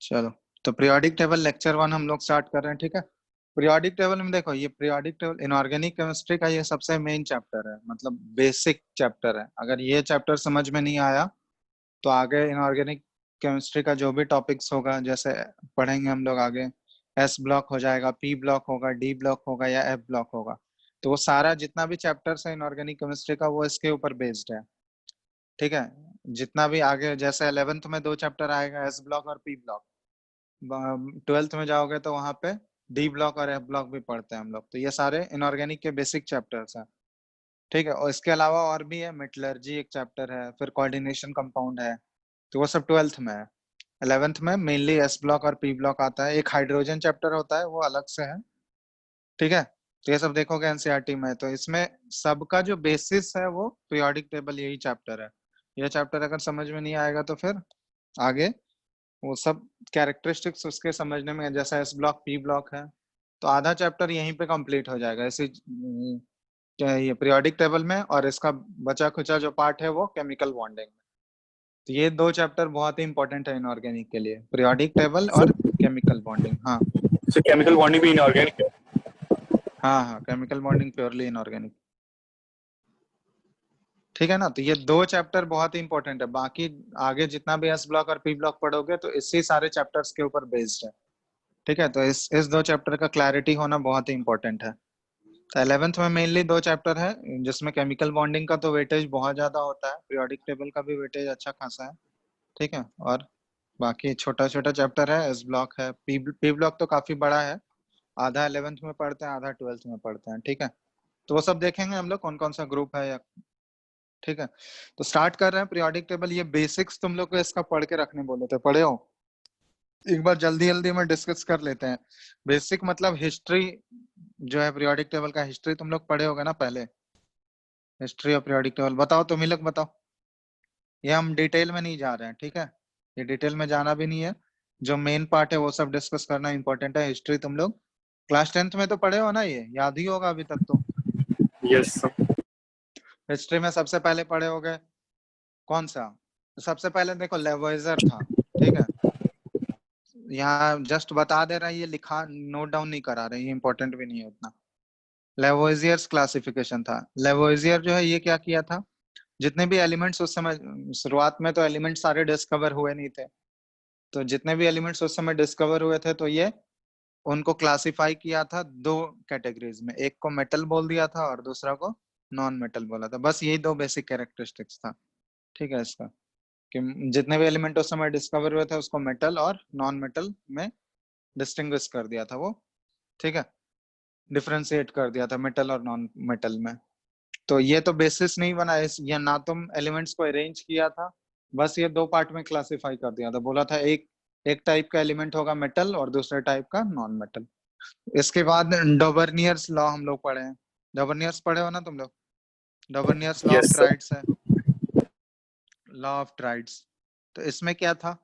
चलो, तो periodic table lecture 1 हम लोग स्टार्ट कर रहे हैं, ठीक है। पीरियोडिक टेबल में देखो, ये पीरियोडिक टेबल इनऑर्गेनिक केमिस्ट्री का ये सबसे मेन चैप्टर है, मतलब बेसिक चैप्टर है। अगर ये चैप्टर समझ में नहीं आया तो आगे इनऑर्गेनिक केमिस्ट्री का जो भी टॉपिक्स होगा, जैसे पढ़ेंगे हम लोग आगे, एस ब्लॉक हो जाएगा, पी ब्लॉक होगा, डी ब्लॉक होगा या एफ ब्लॉक होगा, तो वो सारा जितना भी चैप्टर्स है इनऑर्गेनिक केमिस्ट्री का वो इसके ऊपर बेस्ड है, ठीक है। जितना भी आगे, जैसे 11th में 2 चैप्टर आएगा, एस ब्लॉक और पी ब्लॉक। 12th में जाओगे तो वहां पे डी ब्लॉक और एफ ब्लॉक भी पढ़ते हैं हम लोग। तो ये सारे इनऑर्गेनिक के बेसिक चैप्टर्स हैं, ठीक है। और इसके अलावा और भी है, मेटलर्जी एक चैप्टर है, फिर कोऑर्डिनेशन कंपाउंड है, तो वो सब 12th में है। 11th में मेनली एस ब्लॉक और पी ब्लॉक आता है, एक हाइड्रोजन चैप्टर होता है वो अलग से है, ठीक है। तो ये सब देखोगे एनसीईआरटी में। तो इसमें सबका जो बेसिस है वो पीरियोडिक टेबल यही चैप्टर है। ये चैप्टर अगर समझ में नहीं आएगा तो फिर आगे वो सब कैरेक्टरिस्टिक्स उसके समझने में, जैसा एस ब्लॉक पी ब्लॉक है, तो आधा चैप्टर यहीं पे कंप्लीट हो जाएगा इसी क्या है ये पीरियोडिक टेबल में। और इसका बचा खुचा जो पार्ट है वो केमिकल बॉन्डिंग में। तो ये 2 चैप्टर बहुत ही इंपॉर्टेंट है इनऑर्गेनिक के लिए, पीरियोडिक टेबल और केमिकल बॉन्डिंग। हाँ केमिकल बॉन्डिंग भी इनऑर्गेनिक है। हाँ हाँ, केमिकल बॉन्डिंग प्योरली इनऑर्गेनिक, ठीक है ना। तो ये 2 चैप्टर बहुत ही इंपॉर्टेंट है, बाकी आगे जितना भी एस ब्लॉक और पी ब्लॉक पढ़ोगे तो इसी सारे चैप्टर्स के ऊपर बेस्ड है, ठीक है। तो इस 2 चैप्टर का क्लैरिटी होना बहुत ही इंपॉर्टेंट है। तो 11th में मेनली 2 चैप्टर है, जिसमें केमिकल बॉन्डिंग का तो वेटेज बहुत ज्यादा होता है, पीरियोडिक टेबल का भी वेटेज अच्छा खासा है, ठीक है। और बाकी छोटा छोटा चैप्टर है, एस ब्लॉक है, पी ब्लॉक तो काफी बड़ा है, आधा 11th में पढ़ते हैं, आधा 12th में पढ़ते हैं, ठीक है। तो वो सब देखेंगे हम लोग कौन कौन सा ग्रुप है या, ठीक है। तो स्टार्ट कर रहे हैं पीरियोडिक टेबल। ये बेसिक्स तुम लोग को इसका पढ़ के रखने बोले थे, पढ़े हो? एक बार जल्दी जल्दी में डिस्कस कर लेते हैं। बेसिक मतलब हिस्ट्री जो है पीरियोडिक टेबल का, हिस्ट्री तुम लोग पढ़े होगे ना पहले, हिस्ट्री ऑफ पीरियोडिक टेबल। बताओ तुम ही लोग बताओ, ये हम डिटेल में नहीं जा रहे हैं, ठीक है। ये डिटेल में जाना भी नहीं है, जो मेन पार्ट है वो सब डिस्कस करना इंपॉर्टेंट है। हिस्ट्री तुम लोग क्लास 10th में तो पढ़े हो ना, ये याद ही होगा अभी तक तो। यस हिस्ट्री में सबसे पहले पढ़े होगे कौन सा? सबसे पहले देखो लेवोइजर था, ठीक है। यहाँ जस्ट बता दे रहा है, ये लिखा नोट डाउन नहीं करा रहे, ये इंपॉर्टेंट भी नहीं है उतना। लेवोइजियर्स क्लासिफिकेशन था। लेवोइजियर जो है ये क्या किया था, जितने भी एलिमेंट्स उस समय, शुरुआत में तो एलिमेंट सारे डिस्कवर हुए नहीं थे, तो जितने भी एलिमेंट्स उस समय डिस्कवर हुए थे तो ये उनको क्लासिफाई किया था 2 कैटेगरीज में, एक को मेटल बोल दिया था और दूसरा को नॉन मेटल बोला था। बस यही 2 बेसिक कैरेक्टरिस्टिक्स था, ठीक है इसका, कि जितने भी एलिमेंट उस समय डिस्कवर हुए थे उसको मेटल और नॉन मेटल में डिस्टिंग्विश कर दिया था वो, ठीक है। डिफ्रेंशिएट कर दिया था मेटल और नॉन मेटल में। तो ये तो बेसिस नहीं बना इस, ये ना तुम एलिमेंट्स को अरेंज किया था, बस ये 2 पार्ट में क्लासिफाई कर दिया था। बोला था एक एक टाइप का एलिमेंट होगा मेटल और दूसरे टाइप का नॉन मेटल। इसके बाद डॉबर्नियर्स लॉ हम लोग पढ़े हैं। डॉबर्नियर्स पढ़े हो ना तुम लोग? Dobereiner's law of yes triads है, लॉ ऑफ ट्राइड्स। तो इसमें क्या था,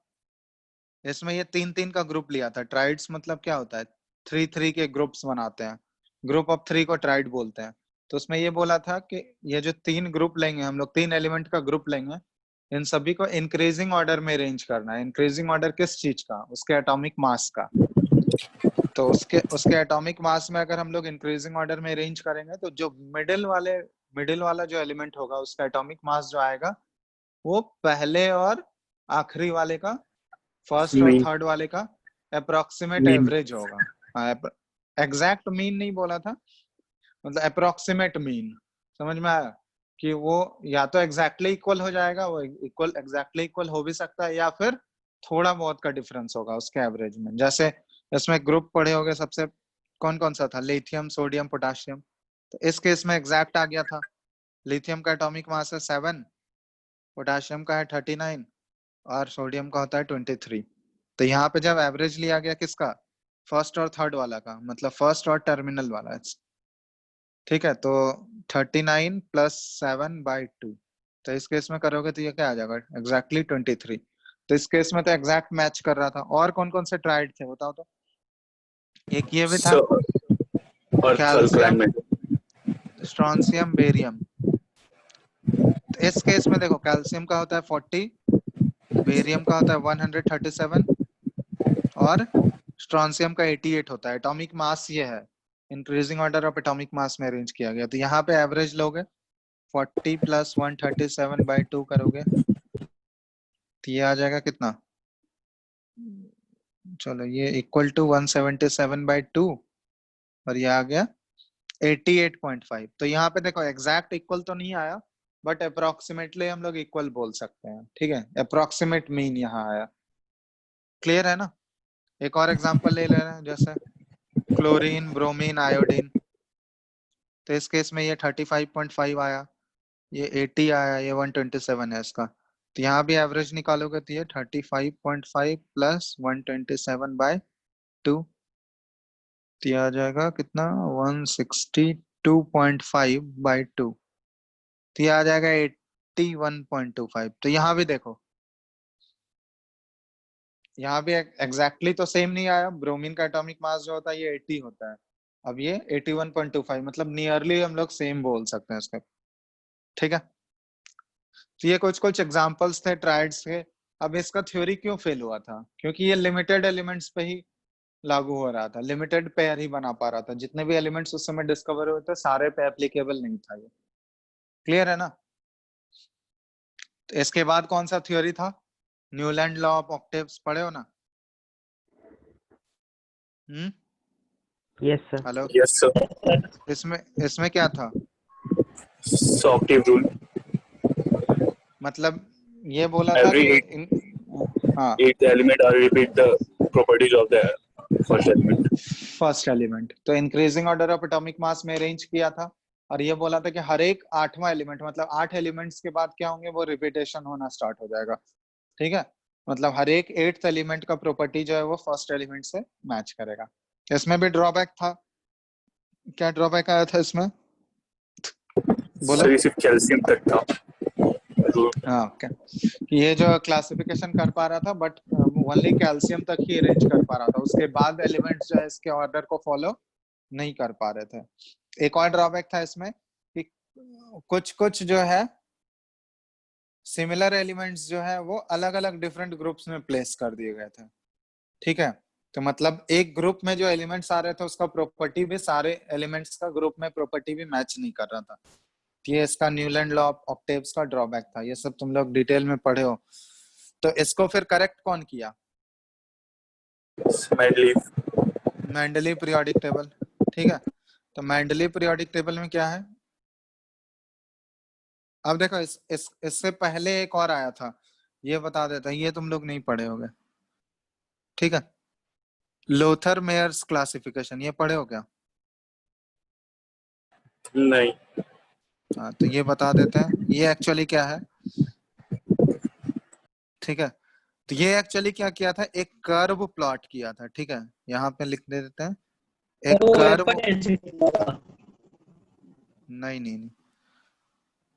इसमें ये 3-3 का ग्रुप लिया था। ट्राइड्स मतलब क्या होता है, 3-3 के ग्रुप्स बनाते हैं, ग्रुप ऑफ 3 को ट्राइड बोलते हैं। तो उसमें ये बोला था कि ये जो 3 ग्रुप लेंगे हम लोग, 3 एलिमेंट का ग्रुप लेंगे, इन सभी को इंक्रीजिंग ऑर्डर में अरेंज करना है। इंक्रीजिंग ऑर्डर किस चीज का? उसके एटॉमिक मास का। तो उसके एटॉमिक मास में अगर हम लोग इंक्रीजिंग ऑर्डर में अरेंज करेंगे तो जो मिडिल वाला जो एलिमेंट होगा उसका एटॉमिक मास जो आएगा वो पहले और आखिरी वाले का, फर्स्ट और मीन थर्ड वाले का अप्रोक्सीमेट मीन एवरेज होगा। एग्जैक्ट मीन नहीं बोला था, मतलब अप्रोक्सीमेट मीन, समझ में आया? कि वो या तो एग्जैक्टली इक्वल हो जाएगा, वो एग्जैक्टली इक्वल हो भी सकता है, या फिर थोड़ा बहुत का डिफरेंस होगा उसके एवरेज में। जैसे इसमें ग्रुप पढ़े होंगे सबसे, कौन कौन सा था, लिथियम, सोडियम, पोटाशियम। तो इस केस में एग्जैक्ट आ गया था। लिथियम का एटॉमिक मास है 7, पोटाशियम का है 39 और सोडियम का होता है 23। तो यहाँ पे जब एवरेज लिया गया किसका, फर्स्ट और थर्ड वाला का, मतलब फर्स्ट और टर्मिनल वाला, ठीक है। तो 39 प्लस 7/2, तो इस केस में करोगे तो ये क्या आ जाएगा, एग्जैक्टली 23। तो इस केस में तो एग्जैक्ट मैच कर रहा था। और कौन कौन से ट्राइड थे बताओ तो? एक ये भी था, अर्थ अल्कलाइन कैल्शियम, में स्ट्रॉन्सियम, बेरियम। तो इस केस में देखो कैल्शियम का होता है 40, बेरियम का होता है 137, और स्ट्रॉन्सियम का 88 होता है। एटॉमिक मास ये है, increasing order of atomic mass में अरेंज किया गया। तो यहाँ पे एवरेज लोगे 40 प्लस 137/2 करोगे तो ये आ जाएगा कितना, चलो ये इक्वल टू 177/2 और ये आ गया 88.5। तो यहाँ पे देखो एग्जैक्ट इक्वल तो नहीं आया, बट अप्रोक्सीमेटली हम लोग इक्वल बोल सकते हैं, ठीक है। अप्रोक्सीमेट मीन यहाँ आया। क्लियर है ना। एक और एग्जांपल ले ले रहे हैं, जैसे क्लोरीन, ब्रोमीन, आयोडीन। तो इस केस में ये 35.5 आया, ये 80 आया, ये 127 है इसका। तो यहाँ भी एवरेज निकालोगे तो ये 35.5 प्लस 127/2 तो ये आ जाएगा कितना, 162.5/2 तो ये आ जाएगा 81.25। तो यहाँ भी देखो, यहाँ भी एग्जैक्टली तो सेम नहीं आया। ब्रोमीन का एटॉमिक मास जो होता है ये 80 होता है, अब ये 81.25, मतलब नियरली हम लोग सेम बोल सकते हैं इसका, ठीक है। तो ये कुछ कुछ एग्जांपल्स थे ट्राइड्स के। अब इसका थ्योरी क्यों फेल हुआ था, क्योंकि ये लिमिटेड एलिमेंट्स पे ही लागू हो रहा था, लिमिटेड पेयर ही बना पा रहा था। जितने भी एलिमेंट्स उस समय डिस्कवर हुए थे सारे पे एप्लीकेबल नहीं था ये। क्लियर है ना। तो इसके बाद कौन सा थ्योरी था, न्यूलैंड लॉ ऑफ ऑक्टेव्स, पढ़े हो ना। Yes sir. Hello, Yes, sir. इसमें इसमें क्या था, So octave rule. मतलब ये बोला था Every कि eight, हाँ eighth element or repeat the properties of the first element. First element. तो increasing order of atomic mass में अरेंज किया था, और ये बोला था कि हर एक 8वां एलिमेंट, मतलब 8 एलिमेंट्स के बाद क्या होंगे, वो रिपीटेशन होना स्टार्ट हो जाएगा, ठीक है। मतलब हर एक 8th एलिमेंट का प्रॉपर्टी जो है वो फर्स्ट एलिमेंट से मैच करेगा। इसमें भी ड्रॉबैक था। क्या ड्रॉबैक आया था इसमें, बोलो। सर ये सिर्फ कैल्शियम तक था rule. हाँ क्या, कि ये जो क्लासिफिकेशन कर पा रहा था, बट ओनली कैल्शियम तक ही अरेंज कर पा रहा था, उसके बाद एलिमेंट्स जो है इसके ऑर्डर को फॉलो नहीं कर पा रहे थे। एक और ड्रॉबैक था इसमें कि कुछ कुछ जो है सिमिलर एलिमेंट्स जो है वो अलग अलग डिफरेंट ग्रुप्स में प्लेस कर दिए गए थे, ठीक है। तो मतलब एक ग्रुप में जो एलिमेंट्स आ रहे थे उसका प्रॉपर्टी भी सारे एलिमेंट्स का ग्रुप में प्रॉपर्टी भी मैच नहीं कर रहा था। ये इसका न्यूलैंड लॉ ऑफ ऑक्टेव्स का ड्रॉबैक था। ये सब तुम लोग डिटेल में पढ़े हो। तो इसको फिर करेक्ट कौन किया, Mendeleev. मेंडली पीरियोडिक टेबल, ठीक है। तो मेंडली पीरियोडिक टेबल में क्या है, अब देखो इससे पहले एक और आया था, ये बता देता है, ये तुम लोग नहीं पढ़े होगे, ठीक है। लोथर मेयर्स क्लासिफिकेशन, ये पढ़े हो क्या। नहीं. हाँ तो ये बता देते हैं ये एक्चुअली क्या है, ठीक है। तो ये एक्चुअली क्या किया था, एक कर्व प्लॉट किया था, ठीक है। यहाँ पे लिख दे देते हैं, एक कर्व, नहीं नहीं नहीं,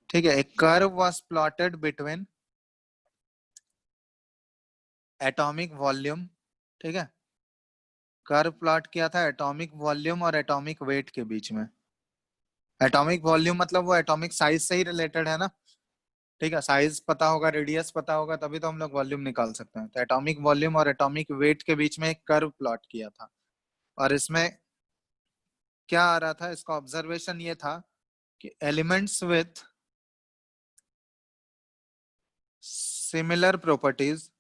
ठीक है। एक curve was plotted between atomic volume, ठीक है। कर्व प्लॉट किया था एटॉमिक वॉल्यूम और एटॉमिक वेट के बीच में। एटॉमिक वॉल्यूम मतलब वो एटॉमिक साइज से ही रिलेटेड है ना, ठीक है। साइज पता होगा, रेडियस पता होगा, तभी तो हम लोग वॉल्यूम निकाल सकते हैं। तो एटॉमिक वॉल्यूम और एटॉमिक वेट के बीच में एक कर्व प्लॉट किया था, और इसमें क्या आ रहा था, इसका ऑब्जर्वेशन ये था कि elements with similar properties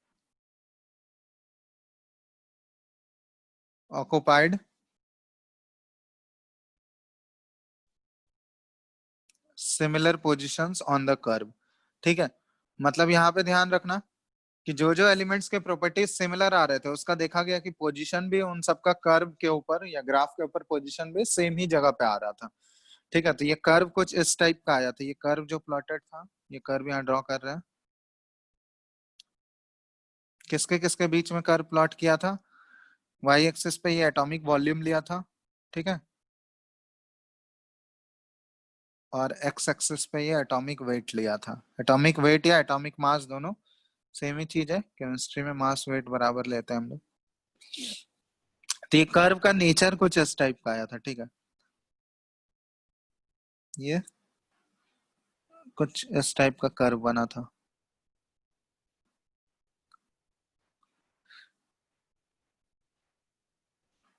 occupied similar positions on the curve, ठीक है। मतलब यहाँ पे ध्यान रखना कि जो जो एलिमेंट्स के प्रॉपर्टीज सिमिलर आ रहे थे उसका देखा गया कि पोजीशन भी उन सबका कर्व के ऊपर या ग्राफ के ऊपर पोजीशन भी सेम ही जगह पे आ रहा था, ठीक है। तो ये कर्व कुछ इस टाइप का आया था। ये कर्व जो प्लॉटेड था, ये कर्व यहाँ ड्रॉ कर रहे हैं, किसके किसके बीच में कर्व प्लॉट किया था, वाई एक्सिस पे ये एटॉमिक वॉल्यूम लिया था, ठीक है, और एक्स एक्सिस पे ये एटॉमिक वेट लिया था। एटॉमिक वेट या एटॉमिक मास दोनों सेम ही चीज है, केमिस्ट्री में मास वेट बराबर लेते हैं हम लोग। तो ये कर्व का नेचर कुछ इस टाइप का आया था, ठीक है। ये कुछ इस टाइप का कर्व बना था।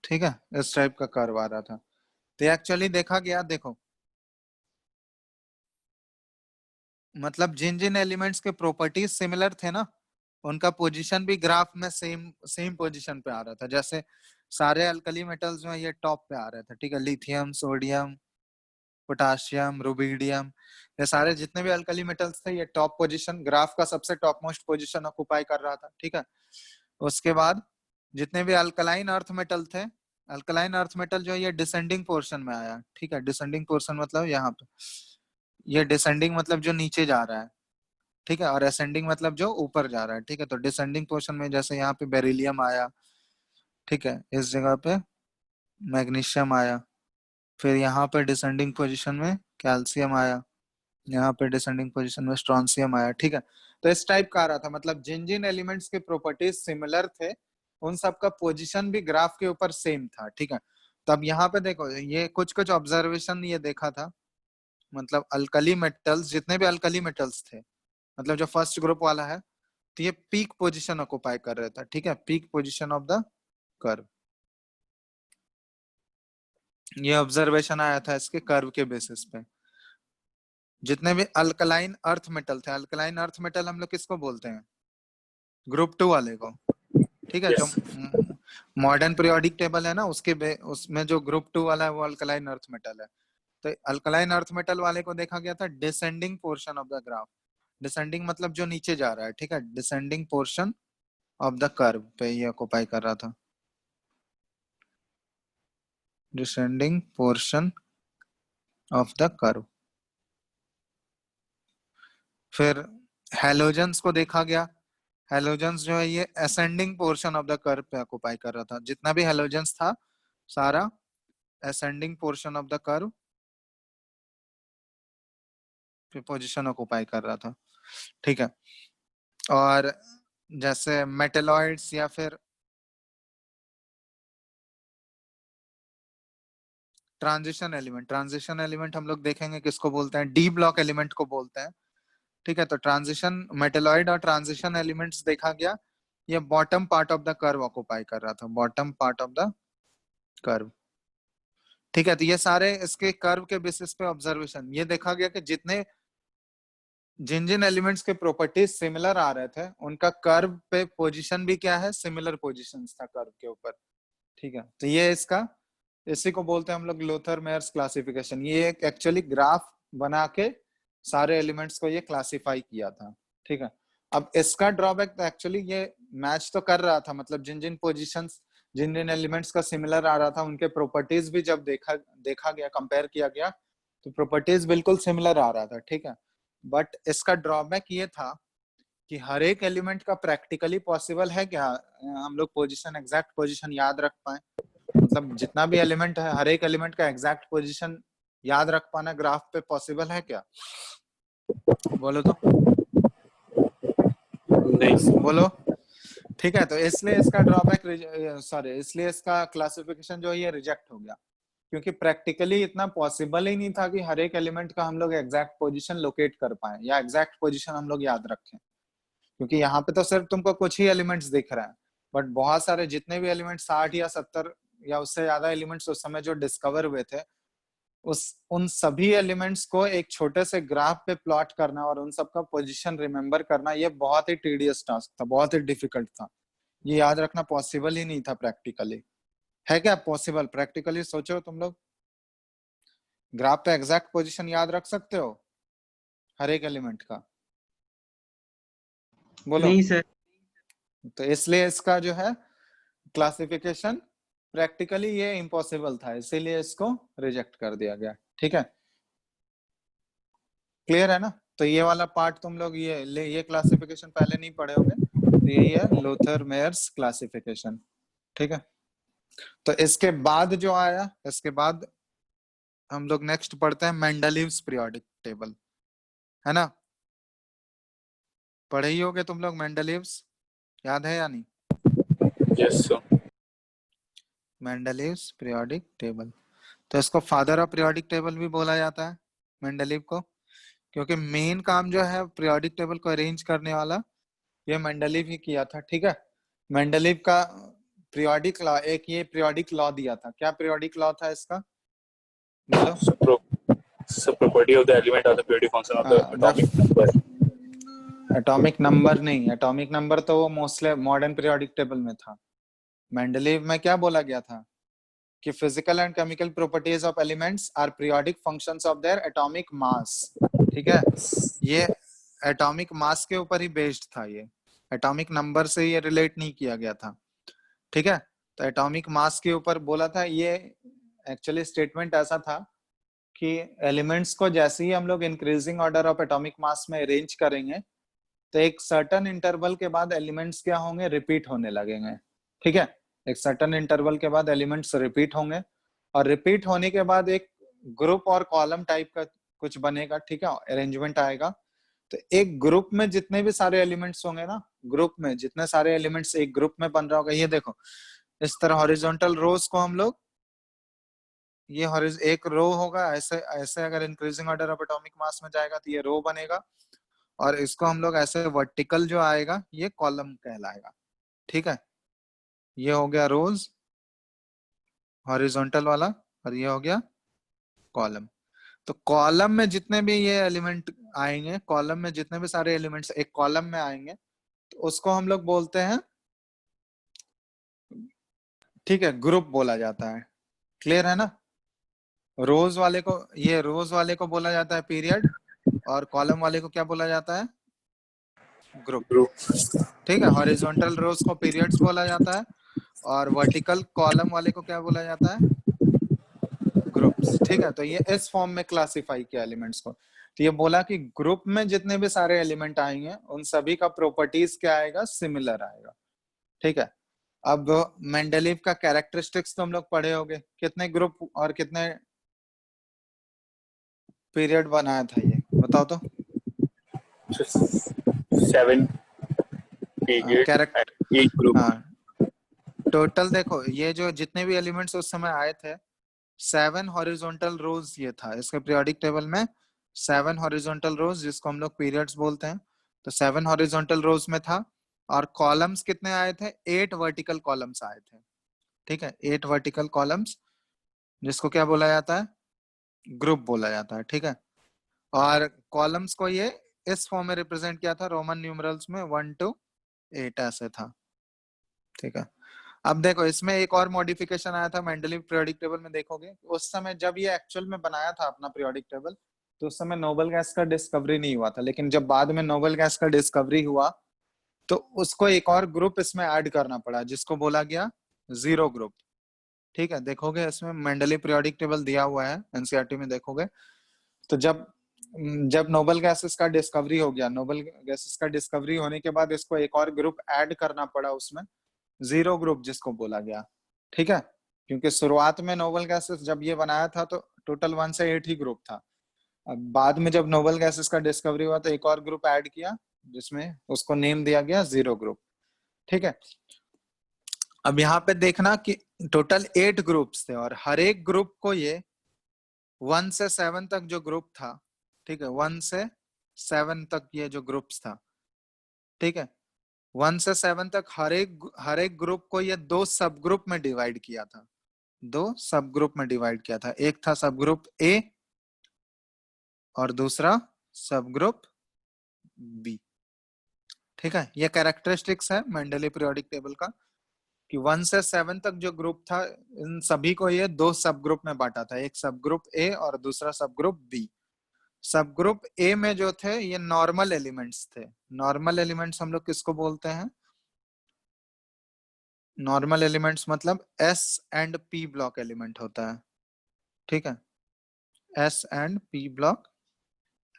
ठीक है, इस टाइप का कर्व आ रहा था। तो एक्चुअली देखा गया, देखो मतलब जिन जिन एलिमेंट्स के प्रॉपर्टीज सिमिलर थे ना, उनका पोजीशन भी ग्राफ में सेम सेम पोजीशन पे आ रहा था। जैसे सारे अल्कली मेटल्स में ये टॉप पे आ रहे थे, ठीक है, लिथियम, सोडियम, पोटाशियम, रुबिडियम, ये सारे जितने भी अल्कली मेटल्स थे, ये टॉप पोजीशन, ग्राफ का सबसे टॉप मोस्ट पोजीशन ऑक्युपाई कर रहा था, ठीक है। उसके बाद जितने भी अल्कलाइन अर्थ मेटल थे, अल्कलाइन अर्थ मेटल जो है ये डिसेंडिंग पोर्शन में आया, ठीक है। डिसेंडिंग पोर्शन मतलब यहाँ पे, ये डिसेंडिंग मतलब जो नीचे जा रहा है, ठीक है, और असेंडिंग मतलब जो ऊपर जा रहा है, ठीक है। तो डिसेंडिंग पोर्शन में जैसे यहाँ पे बेरिलियम आया, ठीक है, इस जगह पे मैग्नीशियम आया, फिर यहाँ पे डिसेंडिंग पोजीशन में कैल्शियम आया, यहाँ पे डिसेंडिंग पोजीशन में स्ट्रोंशियम आया, ठीक है। तो इस टाइप का आ रहा था, मतलब जिन जिन एलिमेंट्स के प्रॉपर्टीज सिमिलर थे, उन सब का पोजीशन भी ग्राफ के ऊपर सेम था, ठीक है। तो अब यहाँ पे देखो, ये कुछ कुछ ऑब्जर्वेशन ये देखा था, मतलब अल्कली मेटल्स, जितने भी अल्कली मेटल्स थे, मतलब जो फर्स्ट ग्रुप वाला है, तो ये पीक पोजीशन ऑक्युपाई कर रहा था, ठीक है, peak position of the curve. ये ऑब्जर्वेशन आया था इसके कर्व के बेसिस पे। जितने भी अल्कलाइन अर्थ मेटल थे, अल्कलाइन अर्थ मेटल हम लोग किसको बोलते हैं? ग्रुप 2 वाले को, ठीक है। जो Yes. मॉडर्न पीरियोडिक टेबल है ना, उसमें जो ग्रुप 2 वाला है वो अल्कलाइन अर्थ मेटल है। तो अल्कलाइन अर्थ मेटल वाले को देखा गया था descending portion of the graph. Descending मतलब जो नीचे जा रहा है, ठीक है, descending portion of the curve पे ये ऑक्युपाई कर रहा था, descending portion of the curve. फिर हेलोजन्स को देखा गया, हेलोजन्स जो है ये ascending portion of the curve पे ऑक्युपाई कर रहा था। जितना भी हेलोजन्स था सारा ascending portion of the curve पे पोजीशन ऑक्युपाई कर रहा था, ठीक है। और जैसे मेटेलॉइड्स या फिर ट्रांजिशन एलिमेंट हम लोग देखेंगे किसको बोलते हैं, डी ब्लॉक एलिमेंट को बोलते हैं, ठीक है। तो ट्रांजिशन मेटेलॉइड और ट्रांजिशन एलिमेंट्स देखा गया, ये bottom part of the curve occupy कर रहा था, bottom part of the curve, ठीक है। तो ये सारे इसके कर्व के बेसिस पे ऑब्जर्वेशन, ये देखा गया कि जितने जिन जिन एलिमेंट्स के प्रॉपर्टीज सिमिलर आ रहे थे, उनका कर्व पे पोजीशन भी क्या है, सिमिलर पोजीशंस था कर्व के ऊपर, ठीक है। तो ये इसका, इसी को बोलते हैं हम लोग लोथर मेयर्स क्लासिफिकेशन। ये एक एक्चुअली ग्राफ बना के सारे एलिमेंट्स को ये क्लासिफाई किया था, ठीक है। अब इसका ड्रॉबैक तो एक्चुअली ये मैच तो कर रहा था, मतलब जिन जिन पोजीशंस, जिन जिन एलिमेंट्स का सिमिलर आ रहा था, उनके प्रॉपर्टीज भी जब देखा गया, कंपेयर किया गया, तो प्रॉपर्टीज बिल्कुल सिमिलर आ रहा था, ठीक है। बट इसका ड्रॉबैक ये था कि हर एक एलिमेंट का प्रैक्टिकली पॉसिबल है क्या हम लोग पोजीशन, एग्जैक्ट पोजीशन याद रख पाए? मतलब जितना भी एलिमेंट है, हर एक एलिमेंट का एग्जैक्ट पोजीशन याद रख पाना ग्राफ पे पॉसिबल है क्या? बोलो तो, नहीं। बोलो। ठीक है, तो इसलिए इसका ड्रॉबैक, सॉरी, इसलिए इसका क्लासिफिकेशन जो है ये रिजेक्ट हो गया, क्योंकि प्रैक्टिकली इतना पॉसिबल ही नहीं था कि हर एक एलिमेंट का हम लोग एग्जैक्ट पोजीशन लोकेट कर पाए या एग्जैक्ट पोजीशन हम लोग याद रखें। क्योंकि यहाँ पे तो सिर्फ तुमको कुछ ही एलिमेंट्स दिख रहे हैं, बट बहुत सारे जितने भी एलिमेंट 60 या 70 या उससे ज्यादा एलिमेंट्स उस समय जो डिस्कवर हुए थे, उन सभी एलिमेंट्स को एक छोटे से ग्राफ पे प्लॉट करना और उन सबका पोजीशन रिमेम्बर करना, ये बहुत ही टीडियस टास्क था, बहुत ही डिफिकल्ट था। ये याद रखना पॉसिबल ही नहीं था प्रैक्टिकली। है क्या पॉसिबल? प्रैक्टिकली सोचो तुम लोग, ग्राफ पे एग्जैक्ट पोजीशन याद रख सकते हो हर एक एलिमेंट का? बोलो। नहीं सर। तो इसलिए इसका जो है क्लासिफिकेशन प्रैक्टिकली ये इम्पॉसिबल था, इसीलिए इसको रिजेक्ट कर दिया गया, ठीक है। क्लियर है ना? तो ये वाला पार्ट तुम लोग ये क्लासिफिकेशन पहले नहीं पढ़े होगे, तो यही है लोथर मेयर्स क्लासिफिकेशन, ठीक है। तो इसके बाद जो आया, इसके बाद हम लोग नेक्स्ट पढ़ते हैं मेंडलीव्स पीरियोडिक टेबल, है ना? पढ़े ही होगे तुम लोग मेंडलीव्स, याद है या नहीं? Yes, sir. Mendeleev's periodic table, तो इसको फादर ऑफ पीरियोडिक टेबल भी बोला जाता है मेंडलीव को, क्योंकि मेन काम जो है पीरियोडिक टेबल को अरेंज करने वाला ये मेंडलीव ही किया था, ठीक है। मेंडलीव का पीरियोडिक लॉ, एक ये पीरियोडिक लॉ दिया था, क्या पीरियोडिक लॉ था इसका बोलो? property of the element or the periodic function of the atomic number. Atomic number नहीं, एटॉमिक नंबर तो वो मोस्टली मॉडर्न पीरियोडिक टेबल में था। मेंडलीव में क्या बोला गया था कि physical and chemical properties of elements are periodic functions of their atomic mass. ठीक है, ये एटॉमिक मास के ऊपर ही बेस्ड था, ये एटॉमिक नंबर से ये रिलेट नहीं किया गया था। ठीक है, तो एटॉमिक मास के ऊपर बोला था। ये एक्चुअली स्टेटमेंट ऐसा था कि एलिमेंट्स को जैसे ही हम लोग increasing order of atomic mass में अरेंज करेंगे तो एक सर्टेन इंटरवल के बाद एलिमेंट्स क्या होंगे, रिपीट होने लगेंगे। ठीक है, एक सर्टेन इंटरवल के बाद एलिमेंट्स रिपीट होंगे और रिपीट होने के बाद एक ग्रुप और कॉलम टाइप का कुछ बनेगा। ठीक है, अरेंजमेंट आएगा। तो एक ग्रुप में जितने भी सारे एलिमेंट्स होंगे ना, ग्रुप में जितने सारे एलिमेंट्स एक ग्रुप में बन रहा होगा, ये देखो इस तरह हॉरिजॉन्टल रोज को हम लोग, ये एक रो होगा, ऐसे ऐसे अगर increasing order of atomic mass में जाएगा तो ये रो बनेगा, और इसको हम लोग ऐसे वर्टिकल जो आएगा ये कॉलम कहलाएगा। ठीक है, ये हो गया रोज हॉरिजॉन्टल वाला, और ये हो गया कॉलम। तो कॉलम में जितने भी ये एलिमेंट आएंगे, कॉलम में जितने भी सारे एलिमेंट्स एक कॉलम में आएंगे तो उसको हम लोग बोलते हैं, ठीक है, ग्रुप बोला जाता है। क्लियर है ना? रोज वाले को, ये रोज वाले को बोला जाता है पीरियड, और कॉलम वाले को क्या बोला जाता है, ग्रुप। ठीक है, हॉरिजॉन्टल रोज को पीरियड्स बोला जाता है और वर्टिकल कॉलम वाले को क्या बोला जाता है, ग्रुप्स। ठीक है, तो ये इस फॉर्म में क्लासिफाई किया एलिमेंट्स को। तो ये बोला कि ग्रुप में जितने भी सारे एलिमेंट आएंगे उन सभी का प्रॉपर्टीज क्या आएगा, सिमिलर आएगा। ठीक है, अब मेंडलीव का कैरेक्टरिस्टिक्स तो हम लोग पढ़े होंगे, कितने ग्रुप और कितने पीरियड बनाया था, ये बताओ तो। 7 periods and 8 group. हाँ, टोटल देखो ये जो जितने भी एलिमेंट्स उस समय आए थे, 7 हॉरिजॉन्टल रोज ये था इसके पीरियोडिक टेबल में, 7 हॉरिजॉन्टल रोज जिसको हम लोग पीरियड्स बोलते हैं। तो 7 हॉरिजॉन्टल रोज में था, और कॉलम्स कितने आए थे, 8 वर्टिकल कॉलम्स आए थे। ठीक है, 8 वर्टिकल कॉलम्स, जिसको क्या बोला जाता है, ग्रुप बोला जाता है। ठीक है, और कॉलम्स को ये इस फॉर्म में रिप्रेजेंट किया था, रोमन न्यूमरल्स में 1 to 8 ऐसे था। ठीक है, अब देखो इसमें एक और मॉडिफिकेशन आया था मेंडलीव पीरियोडिक टेबल में। देखोगे उस समय जब ये एक्चुअल में बनाया था अपना पीरियोडिक टेबल, तो उस समय नोबल गैस का डिस्कवरी नहीं हुआ था, लेकिन जब बाद में नोबल गैस का डिस्कवरी हुआ तो उसको एक और ग्रुप इसमें ऐड करना पड़ा, जिसको बोला गया जीरो ग्रुप। ठीक है, देखोगे इसमें मेंडलीव पीरियोडिक टेबल दिया हुआ है एनसीईआरटी में, देखोगे तो जब जब नोबल गैसेस का डिस्कवरी हो गया, नोबल गैसेस का डिस्कवरी होने के बाद इसको एक और ग्रुप ऐड करना पड़ा उसमें, जीरो ग्रुप जिसको बोला गया। ठीक है, क्योंकि शुरुआत में नोबल गैसेस जब ये बनाया था तो टोटल 1 से 8 ही ग्रुप था। अब बाद में जब नोबल गैसेस का डिस्कवरी हुआ तो एक और ग्रुप ऐड किया, जिसमें उसको नेम दिया गया जीरो ग्रुप। ठीक है, अब यहाँ पे देखना कि टोटल 8 ग्रुप्स थे, और हर एक ग्रुप को ये 1 से 7 तक जो ग्रुप था, ठीक है, 1 से 7 तक ये जो ग्रुप्स था, ठीक है, 1 से 7 तक हर एक ग्रुप को ये 2 सब ग्रुप में डिवाइड किया था, 2 सब ग्रुप में डिवाइड किया था। एक था सब ग्रुप ए और दूसरा सब ग्रुप बी। ठीक है, ये कैरेक्टरिस्टिक्स है मेंडलीव पीरियोडिक टेबल का कि 1 से 7 तक जो ग्रुप था इन सभी को ये 2 सब ग्रुप में बांटा था, एक सब ग्रुप ए और दूसरा सब ग्रुप बी। सब ग्रुप ए में जो थे ये नॉर्मल एलिमेंट्स थे। नॉर्मल एलिमेंट्स हम लोग किसको बोलते हैं, नॉर्मल एलिमेंट्स मतलब S and P block element होता है। ठीक है, S and P block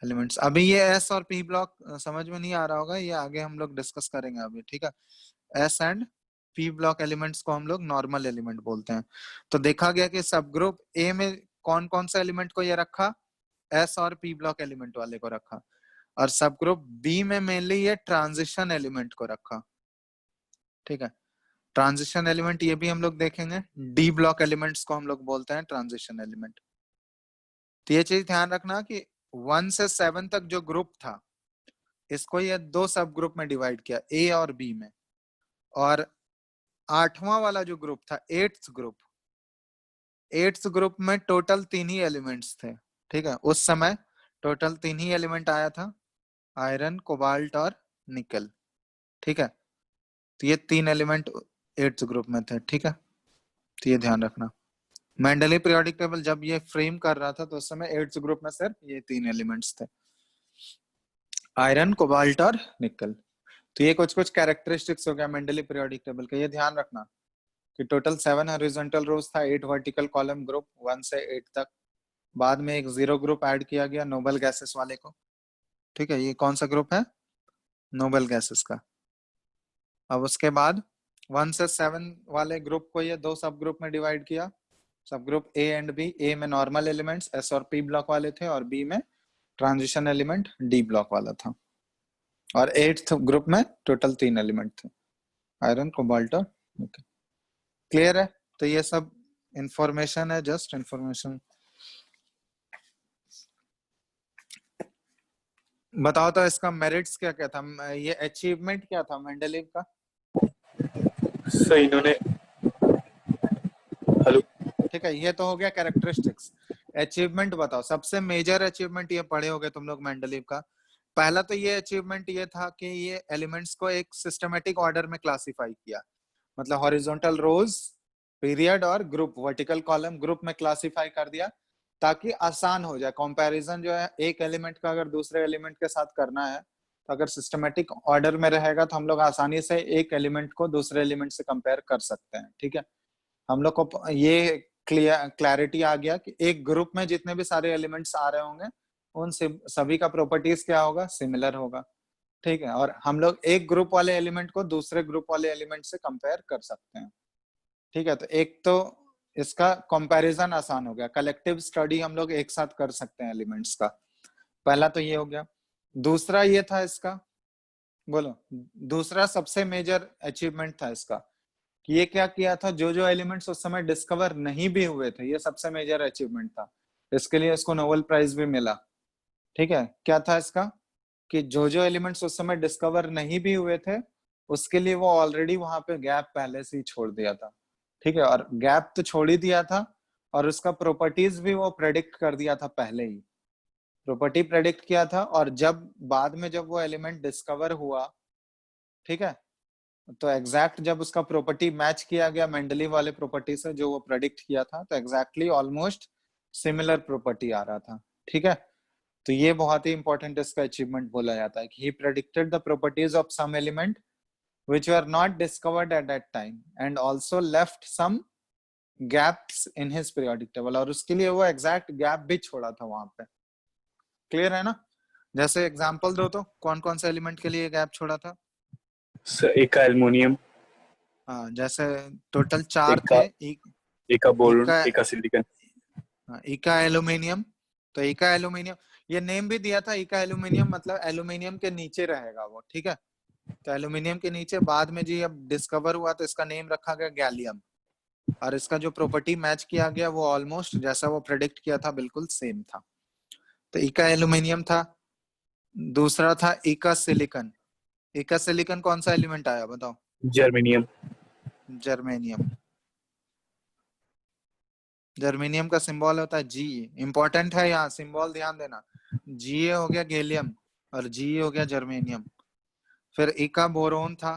elements. अभी ये एस और पी ब्लॉक समझ में नहीं आ रहा होगा, ये आगे हम लोग डिस्कस करेंगे अभी। ठीक है, S and P block elements को हम लोग नॉर्मल एलिमेंट बोलते हैं। तो देखा गया कि सब ग्रुप ए में कौन कौन सा एलिमेंट को ये रखा, एस और पी ब्लॉक एलिमेंट वाले को रखा, और सब ग्रुप बी में मेनली ये ट्रांजिशन एलिमेंट को रखा। ठीक है, ट्रांजिशन एलिमेंट ये भी हम लोग देखेंगे, डी ब्लॉक एलिमेंट्स को हम लोग बोलते हैं ट्रांजिशन एलिमेंट। तो ये चीज ध्यान रखना कि 1 से 7 तक जो ग्रुप था इसको ये 2 सब ग्रुप में डिवाइड किया, ए और बी में, और 8वां वाला जो ग्रुप था, एट्थ ग्रुप में टोटल 3 ही एलिमेंट्स थे, ठीक है। उस समय टोटल 3 ही एलिमेंट आया था, आयरन, कोबाल्ट और निकल, ठीक है। तो ये 3 एलिमेंट 8th ग्रुप में थे, ठीक है। तो ये ध्यान रखना, मेंडलीव पीरियोडिक टेबल जब ये फ्रेम कर रहा था तो उस समय 8th ग्रुप में सिर्फ ये 3 एलिमेंट्स थे, आयरन, कोबाल्ट और निकल। तो ये कुछ कैरेक्टरिस्टिक्स हो गया मेंडलीव पीरियोडिक टेबल का। ये ध्यान रखना कि टोटल 7 हॉरिजॉन्टल रोज था, 8 वर्टिकल कॉलम ग्रुप 1 से 8 तक। बाद में एक 0 ग्रुप ऐड किया गया नोबल गैसेस वाले को, ठीक है। ये कौन सा ग्रुप है? नोबल गैसेस का। अब उसके बाद 1 से 7 वाले ग्रुप को ये 2 सब ग्रुप में डिवाइड किया, सब ग्रुप ए एंड बी। ए में नॉर्मल एलिमेंट्स एस और पी ब्लॉक वाले थे, और बी में ट्रांजिशन एलिमेंट डी ब्लॉक वाला था। और 8th ग्रुप में टोटल 3 एलिमेंट थे, आयरन, कोबाल्ट और निकल। क्लियर है? तो ये सब इंफॉर्मेशन है, जस्ट इंफॉर्मेशन। बताओ तो इसका मेरिट्स क्या क्या था, ये अचीवमेंट क्या था मेंडलीव का? सर इन्होंने, हेलो, ठीक है, ये तो हो गया कैरेक्टरिस्टिक्स। अचीवमेंट बताओ, सबसे मेजर अचीवमेंट ये पढ़े होगे तुम लोग मेंडलीव का। पहला तो ये अचीवमेंट ये था कि ये एलिमेंट्स को एक सिस्टमेटिक ऑर्डर में क्लासिफाई किया, मतलब हॉरिजॉन्टल रोज, पीरियड और ग्रुप, वर्टिकल कॉलम, ग्रुप में क्लासिफाई कर दिया ताकि आसान हो जाए कंपैरिजन। जो है एक एलिमेंट का अगर दूसरे एलिमेंट के साथ करना है तो अगर सिस्टमेटिक ऑर्डर में रहेगा तो हम लोग आसानी से एक एलिमेंट को दूसरे एलिमेंट से कंपेयर कर सकते हैं, ठीक है। हम लोग को ये क्लैरिटी आ गया कि एक ग्रुप में जितने भी सारे एलिमेंट्स आ रहे होंगे उन सभी का प्रॉपर्टीज क्या होगा? सिमिलर होगा, ठीक है। और हम लोग एक ग्रुप वाले एलिमेंट को दूसरे ग्रुप वाले एलिमेंट से कंपेयर कर सकते हैं, ठीक है। तो एक तो इसका कंपैरिजन आसान हो गया, कलेक्टिव स्टडी हम लोग एक साथ कर सकते हैं एलिमेंट्स का। पहला तो ये हो गया। दूसरा ये था इसका, बोलो, दूसरा सबसे मेजर अचीवमेंट था इसका कि ये क्या किया था, जो एलिमेंट्स उस समय डिस्कवर नहीं भी हुए थे, ये सबसे मेजर अचीवमेंट था। इसके लिए इसको नोबेल प्राइज भी मिला, ठीक है। क्या था इसका कि जो एलिमेंट्स उस समय डिस्कवर नहीं भी हुए थे उसके लिए वो ऑलरेडी वहां पे गैप पहले से ही छोड़ दिया था, ठीक है। और गैप तो छोड़ ही दिया था और उसका प्रॉपर्टीज भी वो प्रेडिक्ट कर दिया था, पहले ही प्रॉपर्टी प्रेडिक्ट किया था। और जब बाद में जब वो एलिमेंट डिस्कवर हुआ, ठीक है, तो एग्जैक्ट जब उसका प्रॉपर्टी मैच किया गया मेंडलीव वाले प्रॉपर्टी से जो वो प्रेडिक्ट किया था, तो एग्जैक्टली ऑलमोस्ट सिमिलर प्रॉपर्टी आ रहा था, ठीक है। तो ये बहुत ही इंपॉर्टेंट इसका अचीवमेंट बोला जाता है कि he predicted the properties of some element which were not discovered at that time and also left some gaps in his periodic table, और उसके लिए वो एग्जैक्ट गैप भी छोड़ा था वहां पे। क्लियर है ना? जैसे एग्जांपल दो तो कौन कौन से एलिमेंट के लिए गैप छोड़ा था? सर एक का एल्युमिनियम, हाँ, जैसे टोटल 4 थे। एक का बोरोन, इका एक का सिलिकॉन। इका एल्यूमिनियम। तो इका एल्यूमिनियम, ये नेम भी दिया था इका एल्यूमिनियम, मतलब एल्यूमिनियम के नीचे रहेगा वो, ठीक है। तो एल्यूमिनियम के नीचे बाद में जी अब डिस्कवर हुआ तो इसका नेम रखा गया गैलियम, और इसका जो प्रॉपर्टी मैच किया गया वो ऑलमोस्ट जैसा वो प्रेडिक्ट किया था बिल्कुल सेम था। तो इका एल्यूमिनियम था। दूसरा था इका सिलिकन। इका सिलिकन कौन सा एलिमेंट आया बताओ? जर्मेनियम। जर्मेनियम। जर्मेनियम का सिंबल होता है जी। इंपॉर्टेंट है, यहाँ सिंबल ध्यान देना। जी हो गया गैलियम और जी हो गया जर्मेनियम। फिर इका बोरोन था।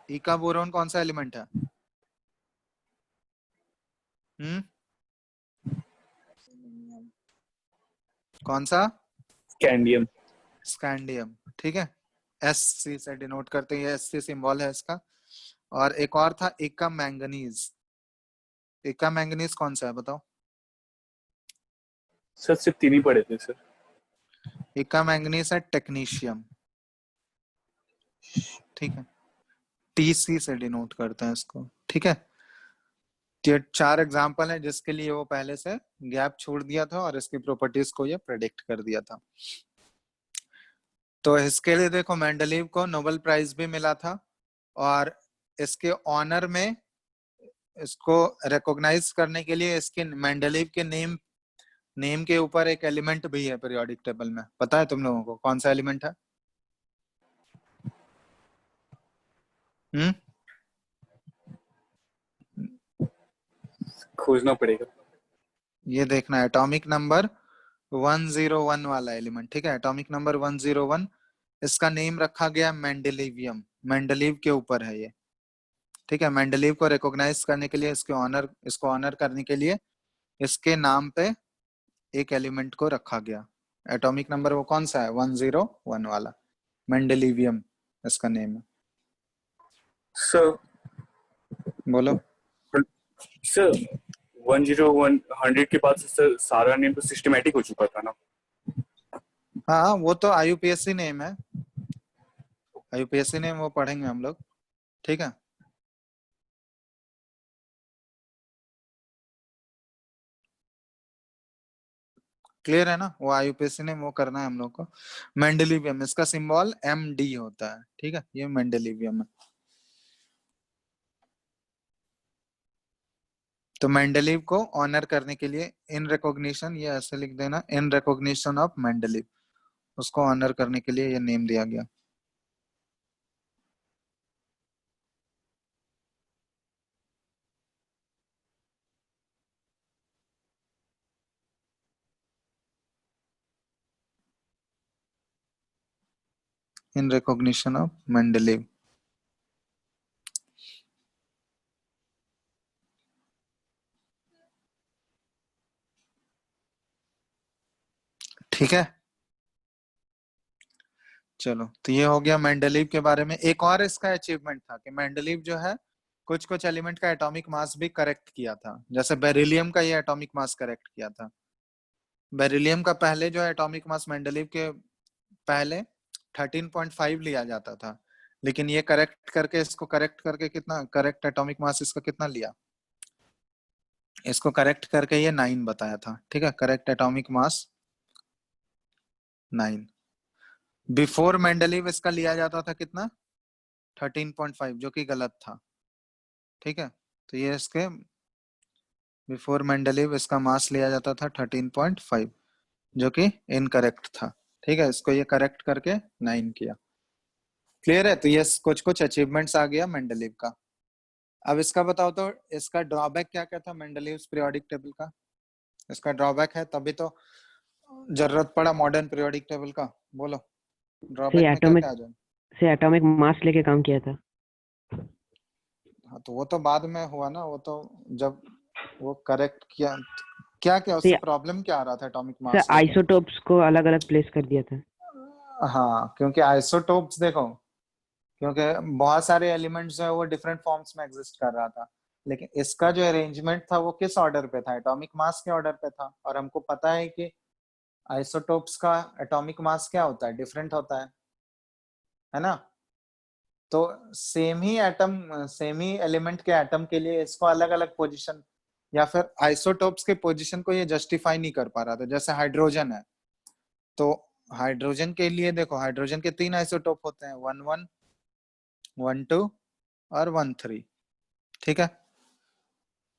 इका बोरोन कौन सा एलिमेंट है? कौन सा? स्कैंडियम। स्कैंडियम, ठीक है। एस सी से डिनोट करते हैं, एस सी सिंबल है इसका। और एक और था इका मैंगनीज। इका मैंगनीज कौन सा है बताओ? सर सिर्फ 3 ही पढ़े थे सर। इका मैंगनीज है टेक्नीशियम, ठीक है। टीसी से डिनोट करते हैं इसको, ठीक है। ये 4 एग्जांपल है जिसके लिए वो पहले से गैप छोड़ दिया था और इसकी प्रॉपर्टीज को ये प्रेडिक्ट कर दिया था। तो इसके लिए देखो मेंडलीव को नोबेल प्राइज भी मिला था, और इसके ऑनर में इसको रिकॉग्नाइज करने के लिए इसके मेंडलीव के नेम के ऊपर एक एलिमेंट भी है पीरियोडिक टेबल में। पता है तुम लोगों को कौन सा एलिमेंट है? खोजना पड़ेगा। ये देखना है एटॉमिक नंबर 101 वाला एलिमेंट, ठीक है। एटॉमिक नंबर 101, इसका नेम रखा गया मेंडेलिवियम, मेंडलीव के ऊपर है ये, ठीक है। मेंडलीव को रिकॉग्नाइज करने के लिए, इसको ऑनर करने के लिए इसके नाम पे एक एलिमेंट को रखा गया। एटॉमिक नंबर वो कौन सा है? 101 वाला, मेंडेलिवियम इसका नेम है। सर बोलो। सर 101 100 के बाद सर सारा नेम तो सिस्टमैटिक हो चुका था ना? हाँ, वो तो आईयूपीएससी नेम है, आईयूपीएससी नेम वो पढ़ेंगे हम लोग, ठीक है। क्लियर है ना? वो आईयूपीएससी नेम वो करना है हम लोग को। मेंडेलिवियम, इसका सिंबल MD होता है, ठीक है। ये मेंडेलिवियम है। तो मेंडलीव को ऑनर करने के लिए इन रिकॉग्निशन, ये ऐसे लिख देना, इन रिकॉग्निशन ऑफ मेंडलीव, उसको ऑनर करने के लिए ये नेम दिया गया। इन रिकॉग्निशन ऑफ मेंडलीव, ठीक है। चलो, तो ये हो गया मेंडलीव के बारे में। एक और इसका अचीवमेंट था कि मेंडलीव जो है कुछ कुछ एलिमेंट का एटॉमिक मास भी करेक्ट किया था। जैसे बेरिलियम का ये एटॉमिक मास करेक्ट किया था। बेरिलियम का पहले जो एटॉमिक मास मेंडलीव के पहले 13.5 लिया जाता था, लेकिन ये इसको करेक्ट करके कितना करेक्ट एटॉमिक मास इसका कितना लिया, इसको करेक्ट करके ये 9 बताया था, ठीक है। Correct atomic mass 9। Before Mendeleev इसका लिया जाता था कितना, 13.5, जो कि गलत था, ठीक है। तो ये इसके बिफोर मेंडलीव इसका मास लिया जाता था 13.5, जो कि इनकरेक्ट था, ठीक है। इसको ये करेक्ट करके 9 किया। क्लियर है? तो ये कुछ कुछ अचीवमेंट्स आ गया मेंडलीव का। अब इसका बताओ तो इसका ड्रॉबैक क्या क्या था मेंडलीव पीरियोडिक टेबल का? इसका ड्रॉबैक है, तभी तो जरूरत पड़ा मॉडर्न पीरियोडिक टेबल का। बोलो, ड्रॉबैक में क्या क्या आ जाए? से एटॉमिक मास लेके काम किया था। हाँ, तो वो तो बाद में हुआ ना, वो तो जब वो करेक्ट किया, क्या क्या उससे प्रॉब्लम क्या आ रहा था एटॉमिक मास से आइसोटोप्स को अलग अलग प्लेस कर दिया था। हाँ, क्योंकि आइसोटोप्स देखो, क्योंकि बहुत सारे एलिमेंट्स जो है वो डिफरेंट फॉर्म्स में एग्जिस्ट कर रहा था, लेकिन इसका जो अरेंजमेंट था वो किस ऑर्डर पे था? एटॉमिक मास के ऑर्डर पे था। और हमको पता है कि आइसोटोप्स का एटॉमिक मास क्या होता है? डिफरेंट होता है ना? तो सेम ही एटम, सेम ही एलिमेंट के एटम के लिए इसको अलग अलग पोजीशन, या फिर आइसोटोप्स के पोजीशन को ये जस्टिफाई नहीं कर पा रहा था। जैसे हाइड्रोजन है, तो हाइड्रोजन के लिए देखो, हाइड्रोजन के 3 आइसोटोप होते हैं, 11, 12 और 13, ठीक है।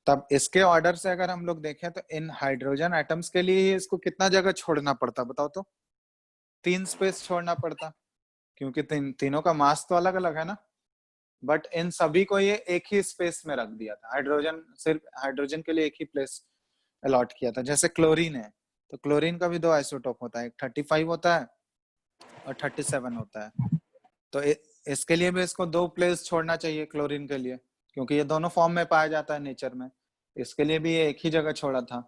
तब इसके ऑर्डर से अगर हम लोग देखें तो इन हाइड्रोजन एटम्स के लिए इसको कितना जगह छोड़ना पड़ता बताओ तो? 3 स्पेस छोड़ना पड़ता, क्योंकि तीनों का मास तो अलग अलग है ना। बट इन सभी को ये एक ही स्पेस में रख दिया था। हाइड्रोजन, सिर्फ हाइड्रोजन के लिए एक ही प्लेस अलॉट किया था। जैसे क्लोरीन है, तो क्लोरीन का भी 2 आइसोटोप होता है, एक 35 होता है और 37 होता है। तो इसके लिए भी इसको 2 प्लेस छोड़ना चाहिए क्लोरीन के लिए, क्योंकि ये दोनों फॉर्म में पाया जाता है नेचर में। इसके लिए भी ये एक ही जगह छोड़ा था।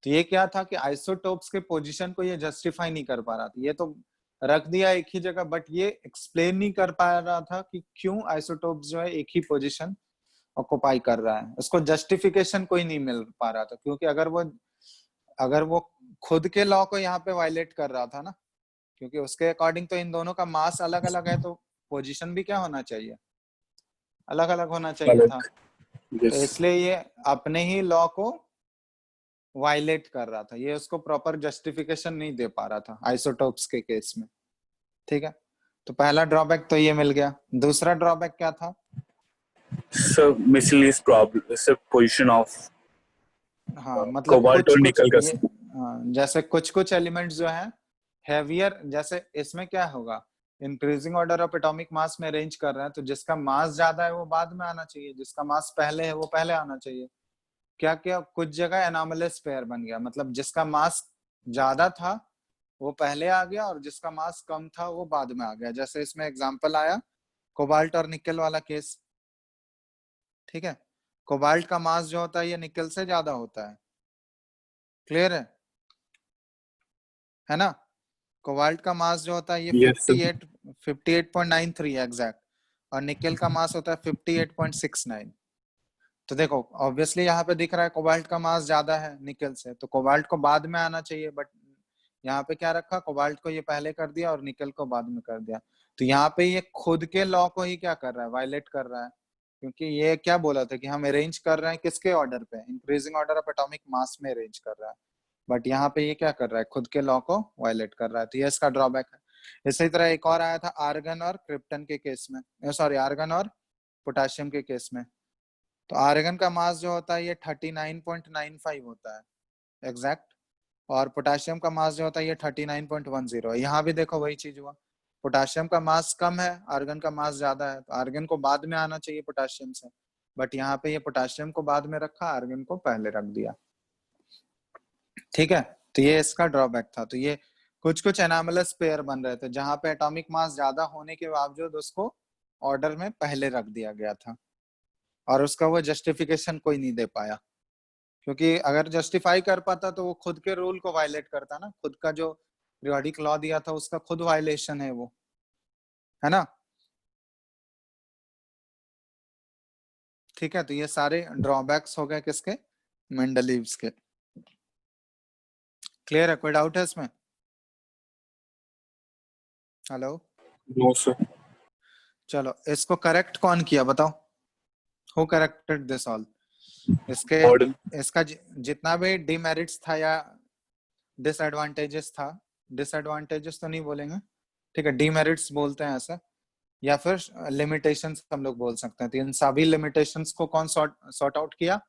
तो ये क्या था कि आइसोटोप्स के पोजीशन को ये जस्टिफाई नहीं कर पा रहा था। ये तो रख दिया एक ही जगह, बट ये एक्सप्लेन नहीं कर पा रहा था कि क्यों आइसोटोप्स जो है एक ही पोजीशन ऑक्युपाई कर रहा है। उसको जस्टिफिकेशन कोई नहीं मिल पा रहा था, क्योंकि अगर वो खुद के लॉ को यहाँ पे वायलेट कर रहा था ना, क्योंकि उसके अकॉर्डिंग तो इन दोनों का मास अलग अलग है, तो पोजीशन भी क्या होना चाहिए? अलग अलग होना चाहिए अलग। था। तो इसलिए ये अपने ही लॉ को वायलेट कर रहा था, ये उसको प्रॉपर जस्टिफिकेशन नहीं दे पा रहा था आइसोटोप्स के केस में, ठीक है। तो पहला ड्रॉबैक तो ये मिल गया। दूसरा ड्रॉबैक क्या था? Sir miscellaneous problem, sir position of हाँ, मतलब कोबाल्ट कुछ और कुछ निकल का। ये, जैसे कुछ कुछ एलिमेंट्स जो है हैवियर, जैसे इसमें क्या होगा, increasing order of atomic mass में अरेंज कर रहे हैं, तो जिसका मास ज्यादा है वो बाद में आना चाहिए, जिसका मास पहले है वो पहले आना चाहिए। क्या किया, कुछ जगह एनॉमलस पेयर बन गया, मतलब जिसका मास ज्यादा था वो पहले आ गया और जिसका मास कम था वो बाद में आ गया। जैसे इसमें एग्जांपल आया कोबाल्ट और निकल वाला केस, ठीक है। कोबाल्ट का मास जो होता है ये निकल से ज्यादा होता है, क्लियर है ना। कोबाल्ट का मास जो होता है ये Yes, sir. 58.93 एग्जैक्ट, और निकल का मास होता है 58.69। तो देखो ऑब्वियसली यहाँ पे दिख रहा है कोबाल्ट का मास ज्यादा है निकल से, तो कोबाल्ट को बाद में आना चाहिए, बट यहाँ पे क्या रखा, कोबाल्ट को ये पहले कर दिया और निकल को बाद में कर दिया। तो यहाँ पे ये खुद के लॉ को ही क्या कर रहा है, वायलेट कर रहा है, क्योंकि ये क्या बोला था कि हम अरेंज कर रहे हैं किसके ऑर्डर पे, increasing order of atomic mass में अरेंज कर रहा है, बट यहाँ पे ये क्या कर रहा है, खुद के लॉ को वायलेट कर रहा है। तो ये इसका ड्रॉबैक है। इसी तरह एक और आया था आर्गन और क्रिप्टन के केस में, सॉरी आर्गन और पोटेशियम के केस में। तो आर्गन का मास जो होता है ये 39.95 होता है एग्जैक्ट, और पोटेशियम का मास जो होता है ये 39.10 है। यहाँ भी देखो वही चीज हुआ, पोटेशियम का मास कम है, आर्गन का मास ज्यादा है, तो आर्गन को बाद में आना चाहिए पोटेशियम से, बट यहाँ पे ये पोटेशियम को बाद में रखा, आर्गन को पहले रख दिया, ठीक है। तो ये इसका ड्रॉबैक था। तो ये कुछ कुछ एनामलस पेयर बन रहे थे जहां पे एटॉमिक मास ज्यादा होने के बावजूद उसको ऑर्डर में पहले रख दिया गया था, और उसका वो जस्टिफिकेशन कोई नहीं दे पाया, क्योंकि अगर जस्टिफाई कर पाता तो वो खुद के रूल को वायलेट करता ना, खुद का जो पीरियोडिक लॉ दिया था उसका खुद वायलेशन है वो, है ना। ठीक है, तो ये सारे ड्रॉबैक्स हो गए किसके, मेंडलीव्स के। क्लियर है, कोई डाउट है इसमें? Hello, No, sir. चलो इसको करेक्ट कौन किया बताओ, हु करेक्टेड दिस ऑल? इसके Modern. इसका जितना भी डिमेरिट्स था या डिसएडवांटेजेस था, डिसएडवांटेजेस तो नहीं बोलेंगे, ठीक है, डिमेरिट्स बोलते हैं ऐसा, या फिर लिमिटेशंस हम लोग बोल सकते हैं। तो इन सभी लिमिटेशंस को कौन सॉर्ट आउट किया,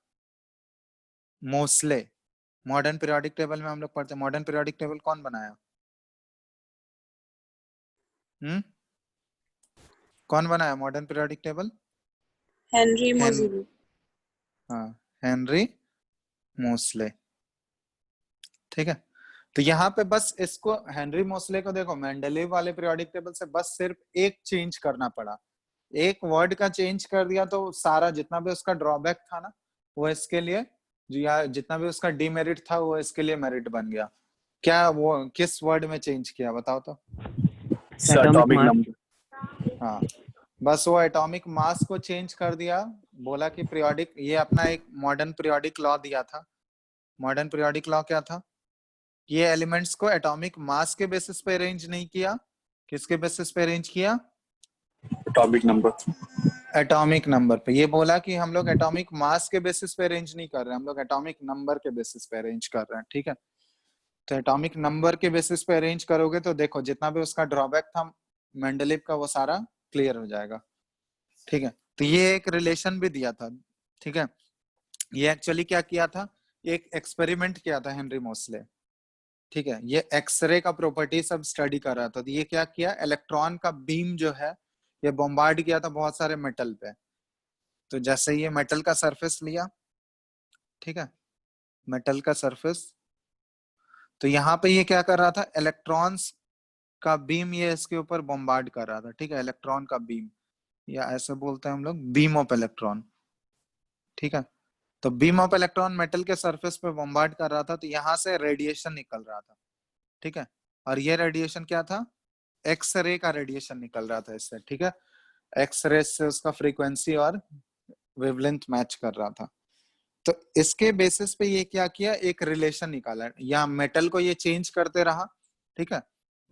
मोस्ले। मॉडर्न पीरियोडिक टेबल में हम लोग पढ़ते हैं, मॉडर्न पीरियोडिक टेबल कौन बनाया, कौन बनाया मॉडर्न पीरियोडिक टेबल? हेनरी हेन मोज़ेली। हाँ, हेनरी मोस्ले, ठीक है। तो यहाँ पे बस इसको हेनरी मोस्ले को देखो, मेंडलीव वाले पीरियोडिक टेबल से बस सिर्फ एक चेंज करना पड़ा, एक वर्ड का चेंज कर दिया, तो सारा जितना भी उसका ड्रॉबैक था ना वो इसके लिए, जो या जितना भी उसका डीमेरिट था वो इसके लिए मेरिट बन गया। क्या वो किस वर्ड में चेंज किया बताओ तो? Sir, Atomic atomic mass. number. हाँ, बस वो एटॉमिक मास को चेंज कर दिया, बोला कि पीरियोडिक, ये अपना एक मॉडर्न पीरियोडिक लॉ दिया था। मॉडर्न पीरियोडिक लॉ क्या था, ये एलिमेंट्स को एटॉमिक मास के बेसिस पे अरेंज नहीं किया, किसके बेसिस पे अरेंज किया, Atomic number. एटॉमिक नंबर पे। ये बोला कि हम लोग एटॉमिक मास के बेसिस पे अरेंज नहीं कर रहे, हम लोग एटॉमिक नंबर के बेसिस पे अरेंज कर रहे हैं, ठीक है। तो एटॉमिक नंबर के बेसिस पे अरेंज करोगे तो देखो जितना भी उसका ड्रॉबैक था मेंडलीव का वो सारा क्लियर हो जाएगा, ठीक है। तो ये एक रिलेशन भी दिया था, ठीक है। ये एक्चुअली क्या किया था, एक एक्सपेरिमेंट किया था हेनरी मोस्ले, ठीक है। ये एक्सरे का प्रॉपर्टी सब स्टडी कर रहा था। तो ये क्या किया, इलेक्ट्रॉन का बीम जो है ये बॉम्बार्ड किया था बहुत सारे मेटल पे। तो जैसे ये मेटल का सरफेस लिया, ठीक है, मेटल का सरफेस, तो यहाँ पे ये क्या कर रहा था, इलेक्ट्रॉन्स का बीम ये इसके ऊपर बॉम्बार्ड कर रहा था, ठीक है, इलेक्ट्रॉन का बीम, या ऐसे बोलते हैं हम लोग बीम ऑफ इलेक्ट्रॉन, ठीक है। तो बीम ऑफ इलेक्ट्रॉन मेटल के सरफेस पे बॉम्बार्ड कर रहा था, तो यहाँ से रेडिएशन निकल रहा था, ठीक है। और ये रेडिएशन क्या था, एक्स रे का रेडिएशन निकल रहा था इससे, ठीक है। एक्स रे से उसका फ्रीक्वेंसी और वेवलेंथ मैच कर रहा था। तो इसके बेसिस पे ये क्या किया, एक रिलेशन निकाला, या मेटल को ये चेंज करते रहा, ठीक है।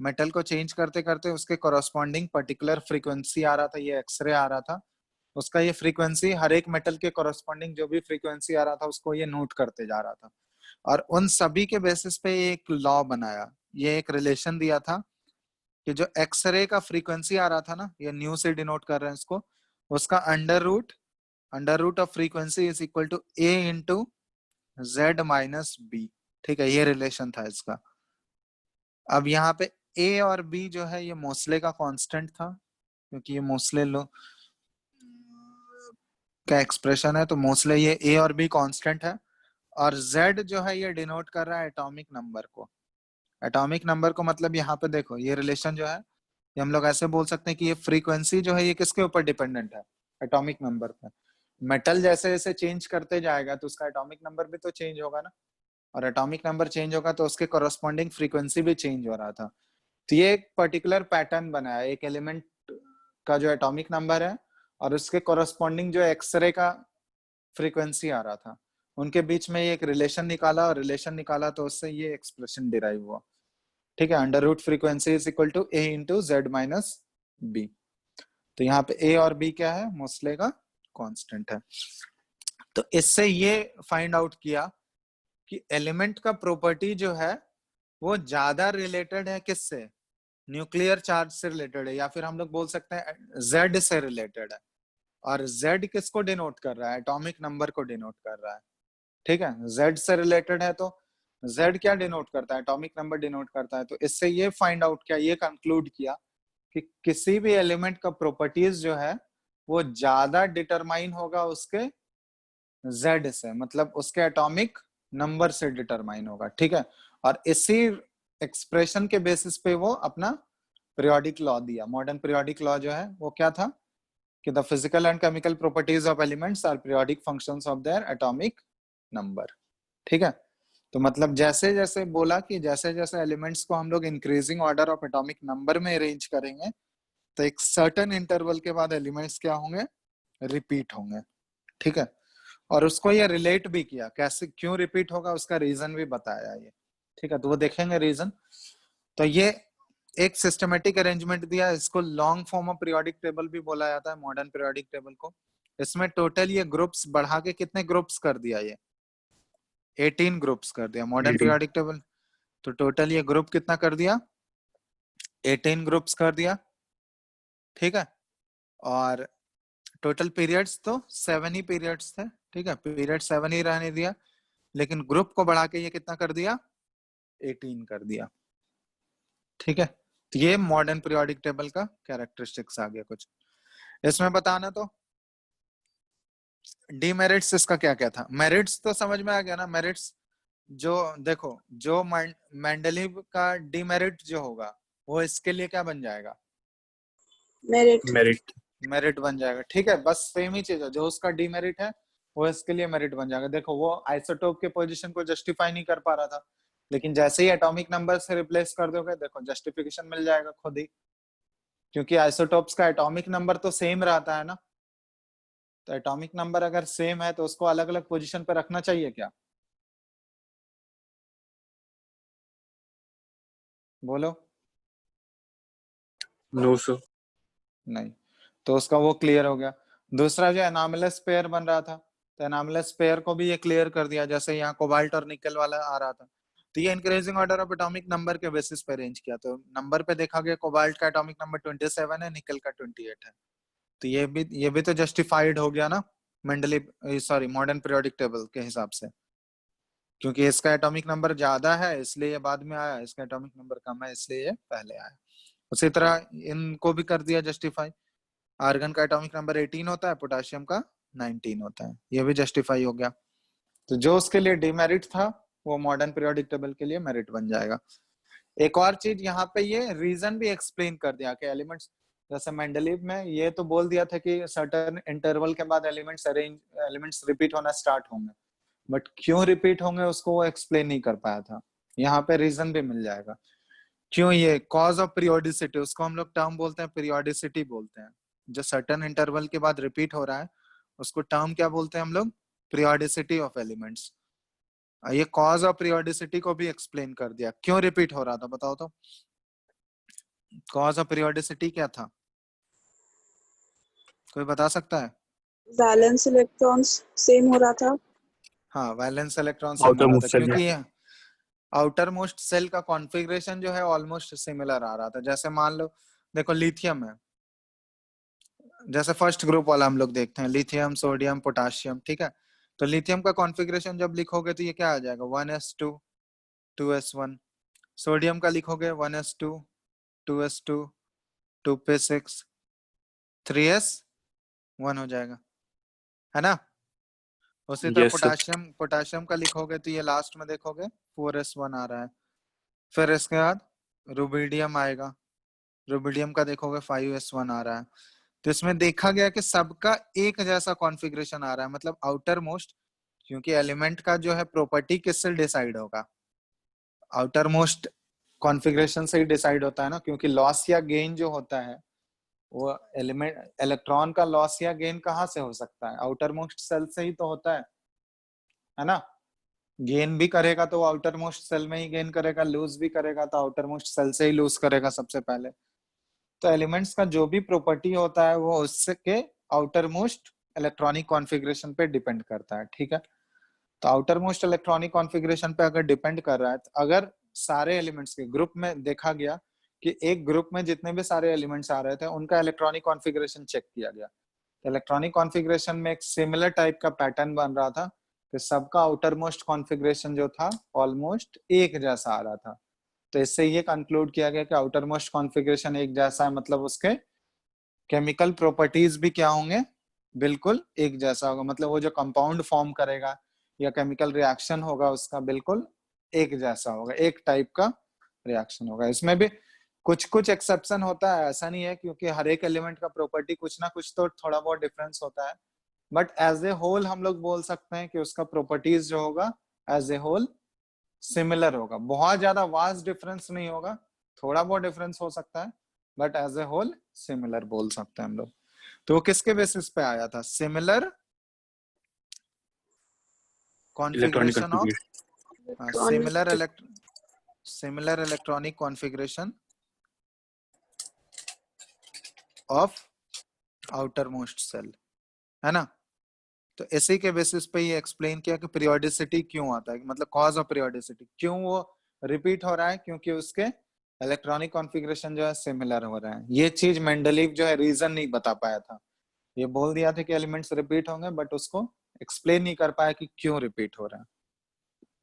मेटल को चेंज करते करते उसके कॉरस्पॉन्डिंग पर्टिकुलर फ्रीक्वेंसी आ रहा था, ये एक्सरे आ रहा था, उसका ये फ्रीक्वेंसी हर एक मेटल के कॉरस्पॉन्डिंग जो भी फ्रीक्वेंसी आ रहा था उसको ये नोट करते जा रहा था, और उन सभी के बेसिस पे एक लॉ बनाया, ये एक रिलेशन दिया था कि जो एक्सरे का फ्रीक्वेंसी आ रहा था ना, ये न्यू से डिनोट कर रहे हैं इसको, उसका under root of frequency is equal to A into Z minus B, ठीक है, ये रिलेशन था इसका। अब यहाँ पे ए और बी जो है ये मोस्ले का कांस्टेंट था, क्योंकि ये मोस्ले लो का एक्सप्रेशन है, तो मोस्टली ये ए और बी कांस्टेंट है, और जेड जो है ये डिनोट कर रहा है एटॉमिक नंबर को। एटॉमिक नंबर को मतलब यहाँ पे देखो ये रिलेशन जो है, ये हम लोग ऐसे बोल सकते हैं कि ये फ्रीक्वेंसी जो है ये किसके ऊपर डिपेंडेंट है, एटॉमिक नंबर पे। मेटल जैसे जैसे चेंज करते जाएगा तो उसका एटॉमिक नंबर भी तो चेंज होगा ना, और एटॉमिक नंबर चेंज होगा तो उसके कॉरस्पॉन्डिंग फ्रीक्वेंसी भी चेंज हो रहा था। तो ये एक पर्टिकुलर पैटर्न बना है, एक एलिमेंट का जो एटॉमिक नंबर है और उसके कॉरस्पॉन्डिंग जो एक्सरे का फ्रीक्वेंसी आ रहा था, उनके बीच में ये एक रिलेशन निकाला, और रिलेशन निकाला तो उससे ये एक्सप्रेशन डिराइव हुआ। ठीक है, under root frequency is equal to A into Z minus B. तो यहाँ पे ए और बी क्या है, मोस्ले का कांस्टेंट है। तो इससे ये फाइंड आउट किया कि एलिमेंट का प्रॉपर्टी जो है वो ज्यादा रिलेटेड है किससे, न्यूक्लियर चार्ज से रिलेटेड है, या फिर हम लोग बोल सकते हैं जेड से रिलेटेड है। और जेड किसको डिनोट कर रहा है, एटॉमिक नंबर को डिनोट कर रहा है। ठीक है, जेड से रिलेटेड है तो जेड क्या डिनोट करता है, एटॉमिक नंबर डिनोट करता है। तो इससे ये फाइंड आउट किया, ये कंक्लूड किया कि किसी भी एलिमेंट का प्रॉपर्टीज जो है वो ज्यादा डिटरमाइन होगा उसके जेड से, मतलब उसके एटॉमिक नंबर से डिटरमाइन होगा। ठीक है, और इसी एक्सप्रेशन के बेसिस पे वो अपना पीरियोडिक लॉ दिया। मॉडर्न पीरियोडिक लॉ जो है वो क्या था कि the physical and chemical properties of elements are periodic functions of their atomic number. ठीक है, तो मतलब जैसे जैसे बोला कि जैसे जैसे एलिमेंट्स को हम लोग increasing order of atomic number में अरेंज करेंगे तो एक सर्टेन इंटरवल के बाद एलिमेंट्स क्या होंगे, रिपीट होंगे। ठीक है, और उसको ये रिलेट भी किया, कैसे क्यों रिपीट होगा उसका रीजन भी बताया ये। ठीक है, तो वो देखेंगे रीजन। तो ये एक सिस्टमेटिक अरेंजमेंट दिया, इसको long form of periodic table भी बोला जाता है, मॉडर्न पीरियोडिक टेबल को। इसमें टोटल ये ग्रुप्स बढ़ा के कितने ग्रुप्स कर दिया, ये 18 ग्रुप्स कर दिया मॉडर्न 18। Periodic table. तो टोटल ये ग्रुप कितना कर दिया, 18 ग्रुप्स कर दिया। ठीक है, और टोटल पीरियड्स तो 7 ही पीरियड्स थे। ठीक है, पीरियड 7 ही रहने दिया, लेकिन ग्रुप को बढ़ा के ये कितना कर दिया, 18 कर दिया। ठीक है, तो ये मॉडर्न पीरियोडिक टेबल का कैरेक्टरिस्टिक्स आ गया कुछ। इसमें बताना तो डीमेरिट्स इसका क्या क्या था। मेरिट्स तो समझ में आ गया ना, मेरिट्स जो देखो, जो मेंडलीव का डीमेरिट जो होगा वो इसके लिए क्या बन जाएगा, मेरिट। मेरिट। मेरिट बन जाएगा। ठीक है, बस सेम ही चीज है, जो उसका डीमेरिट है वो इसके लिए मेरिट बन जाएगा। देखो वो आइसोटोप के पोजीशन को जस्टिफाई नहीं कर पा रहा था, लेकिन जैसे ही एटॉमिक नंबर से रिप्लेस कर दोगे देखो जस्टिफिकेशन मिल जाएगा खुद ही, क्योंकि आइसोटोप्स का एटॉमिक नंबर तो सेम रहता है ना। तो एटॉमिक नंबर अगर सेम है तो उसको अलग अलग पोजीशन पे रखना चाहिए क्या, बोलो। No sir. नहीं, तो उसका वो क्लियर हो गया। दूसरा जो एनामलस पेयर बन रहा था, तो एनामलस पेयर को भी ये क्लियर कर दिया, जैसे यहाँ कोबाल्ट और निकल वाला आ रहा था। तो ये increasing order of atomic number के बेसिस पे अरेंज किया। तो नंबर पे देखा गया कोबाल्ट का एटॉमिक नंबर 27 है, निकल का 28 है। तो ये भी तो जस्टिफाइड हो गया ना Mendeley, sorry modern periodic table के हिसाब से, क्योंकि इसका एटॉमिक नंबर ज्यादा है इसलिए ये बाद में आया, इसका एटॉमिक नंबर कम है इसलिए ये पहले आया। उसी तरह इनको भी कर दिया जस्टिफाई। आर्गन का एटॉमिक नंबर 18 होता है, पोटेशियम का 19 होता है, ये भी जस्टिफाई हो गया। तो जो उसके लिए डिमेरिट था वो मॉडर्न पीरियोडिक टेबल के लिए मेरिट बन जाएगा। एक और चीज यहाँ पे ये रीजन भी एक्सप्लेन कर दिया कि एलिमेंट्स, जैसे मेंडलीव में ये तो बोल दिया था कि सर्टेन इंटरवल के बाद एलिमेंट्स रिपीट होना स्टार्ट होंगे, बट क्यों रिपीट होंगे उसको वो एक्सप्लेन नहीं कर पाया था। यहाँ पे रीजन भी मिल जाएगा क्यों, ये कॉज ऑफ पीरियोडिसिटी, उसको हम लोग टर्म बोलते हैं पीरियोडिसिटी बोलते हैं। जो सर्टेन इंटरवल के बाद रिपीट हो रहा है उसको टर्म क्या बोलते हैं हम लोग, पीरियोडिसिटी ऑफ एलिमेंट्स। ये कॉज ऑफ पीरियोडिसिटी को भी एक्सप्लेन कर दिया, क्यों रिपीट हो रहा था बताओ तो, कॉज ऑफ पीरियोडिसिटी क्या था, कोई बता सकता है। वैलेंस इलेक्ट्रॉन्स सेम हो रहा था। हाँ, वैलेंस इलेक्ट्रॉन सेम हो आउटर रहा था, मोस्ट सेल क्योंकि आउटर मोस्ट सेल का कॉन्फ़िगरेशन जो है ऑलमोस्ट सिमिलर आ रहा था। जैसे मान लो देखो लिथियम है, जैसे फर्स्ट ग्रुप वाला हम लोग देखते हैं, लिथियम सोडियम पोटेशियम। ठीक है, तो लिथियम का कॉन्फ़िगरेशन जब लिखोगे तो ये क्या आ जाएगा, 1s2 2s1। सोडियम का लिखोगे 1s2 2s2 2p6 3s1 हो जाएगा। है ना। उसी तरह Yes, sir. पोटाशियम का लिखोगे तो ये लास्ट में देखोगे 4s1 आ रहा है। फिर इसके बाद रुबिडियम आएगा, रुबिडियम का देखोगे 5s1 आ रहा है। तो इसमें देखा गया कि सबका एक जैसा कॉन्फ़िगरेशन आ रहा है, मतलब आउटर मोस्ट, क्योंकि एलिमेंट का जो है प्रॉपर्टी किससे डिसाइड होगा, आउटर मोस्ट कॉन्फ़िगरेशन से ही डिसाइड होता है ना, क्योंकि लॉस या गेन जो होता है वो एलिमेंट इलेक्ट्रॉन का लॉस या गेन कहाँ से हो सकता है, आउटर मोस्ट सेल से ही तो होता है ना। गेन भी करेगा तो आउटर मोस्ट सेल में ही गेन करेगा, लूज भी करेगा तो आउटर मोस्ट सेल से ही लूज करेगा सबसे पहले। तो एलिमेंट्स का जो भी प्रॉपर्टी होता है वो उसके आउटर मोस्ट इलेक्ट्रॉनिक कॉन्फ़िगरेशन पे डिपेंड करता है, ठीक है। तो आउटर मोस्ट इलेक्ट्रॉनिक कॉन्फ़िगरेशन पे अगर डिपेंड कर रहा है, तो अगर सारे एलिमेंट्स के ग्रुप में देखा गया कि एक ग्रुप में जितने भी सारे एलिमेंट्स आ रहे थे उनका इलेक्ट्रॉनिक कॉन्फ़िगरेशन चेक किया गया, तो इलेक्ट्रॉनिक कॉन्फ़िगरेशन में एक सिमिलर टाइप का पैटर्न बन रहा था कि सबका आउटर मोस्ट कॉन्फ़िगरेशन जो था ऑलमोस्ट एक जैसा आ रहा था। तो इससे ये कंक्लूड किया गया कि आउटर मोस्ट कॉन्फ़िगरेशन एक जैसा है, मतलब उसके केमिकल प्रॉपर्टीज भी क्या होंगे, बिल्कुल एक जैसा होगा, मतलब वो जो कंपाउंड फॉर्म करेगा या केमिकल रिएक्शन होगा उसका बिल्कुल एक जैसा होगा, एक टाइप का रिएक्शन होगा। इसमें भी कुछ कुछ एक्सेप्शन होता है, ऐसा नहीं है, क्योंकि हर एक एलिमेंट का प्रॉपर्टी कुछ ना कुछ तो थोड़ा बहुत डिफरेंस होता है, बट एज ए होल हम लोग बोल सकते हैं कि उसका प्रॉपर्टीज जो होगा एज ए होल सिमिलर होगा, बहुत ज्यादा वास्ट डिफरेंस नहीं होगा, थोड़ा बहुत डिफरेंस हो सकता है, but as a whole similar बोल सकते हैं हम लोग। तो वो किसके बेसिस पे आया था, similar Electronic configuration of electronic similar electronic configuration of outermost shell, है ना। तो इसी के बेसिस पे ये एक्सप्लेन किया कि पीरियोडिसिटी क्यों आता है, मतलब कॉज ऑफ पीरियोडिसिटी क्यों वो रिपीट हो रहा है, क्योंकि उसके इलेक्ट्रॉनिक कॉन्फ़िगरेशन जो है सिमिलर हो रहा है। ये चीज मेंडलीव जो है रीजन नहीं बता पाया था, ये बोल दिया था कि एलिमेंट्स रिपीट होंगे, बट उसको एक्सप्लेन नहीं कर पाया कि क्यों रिपीट हो रहा है,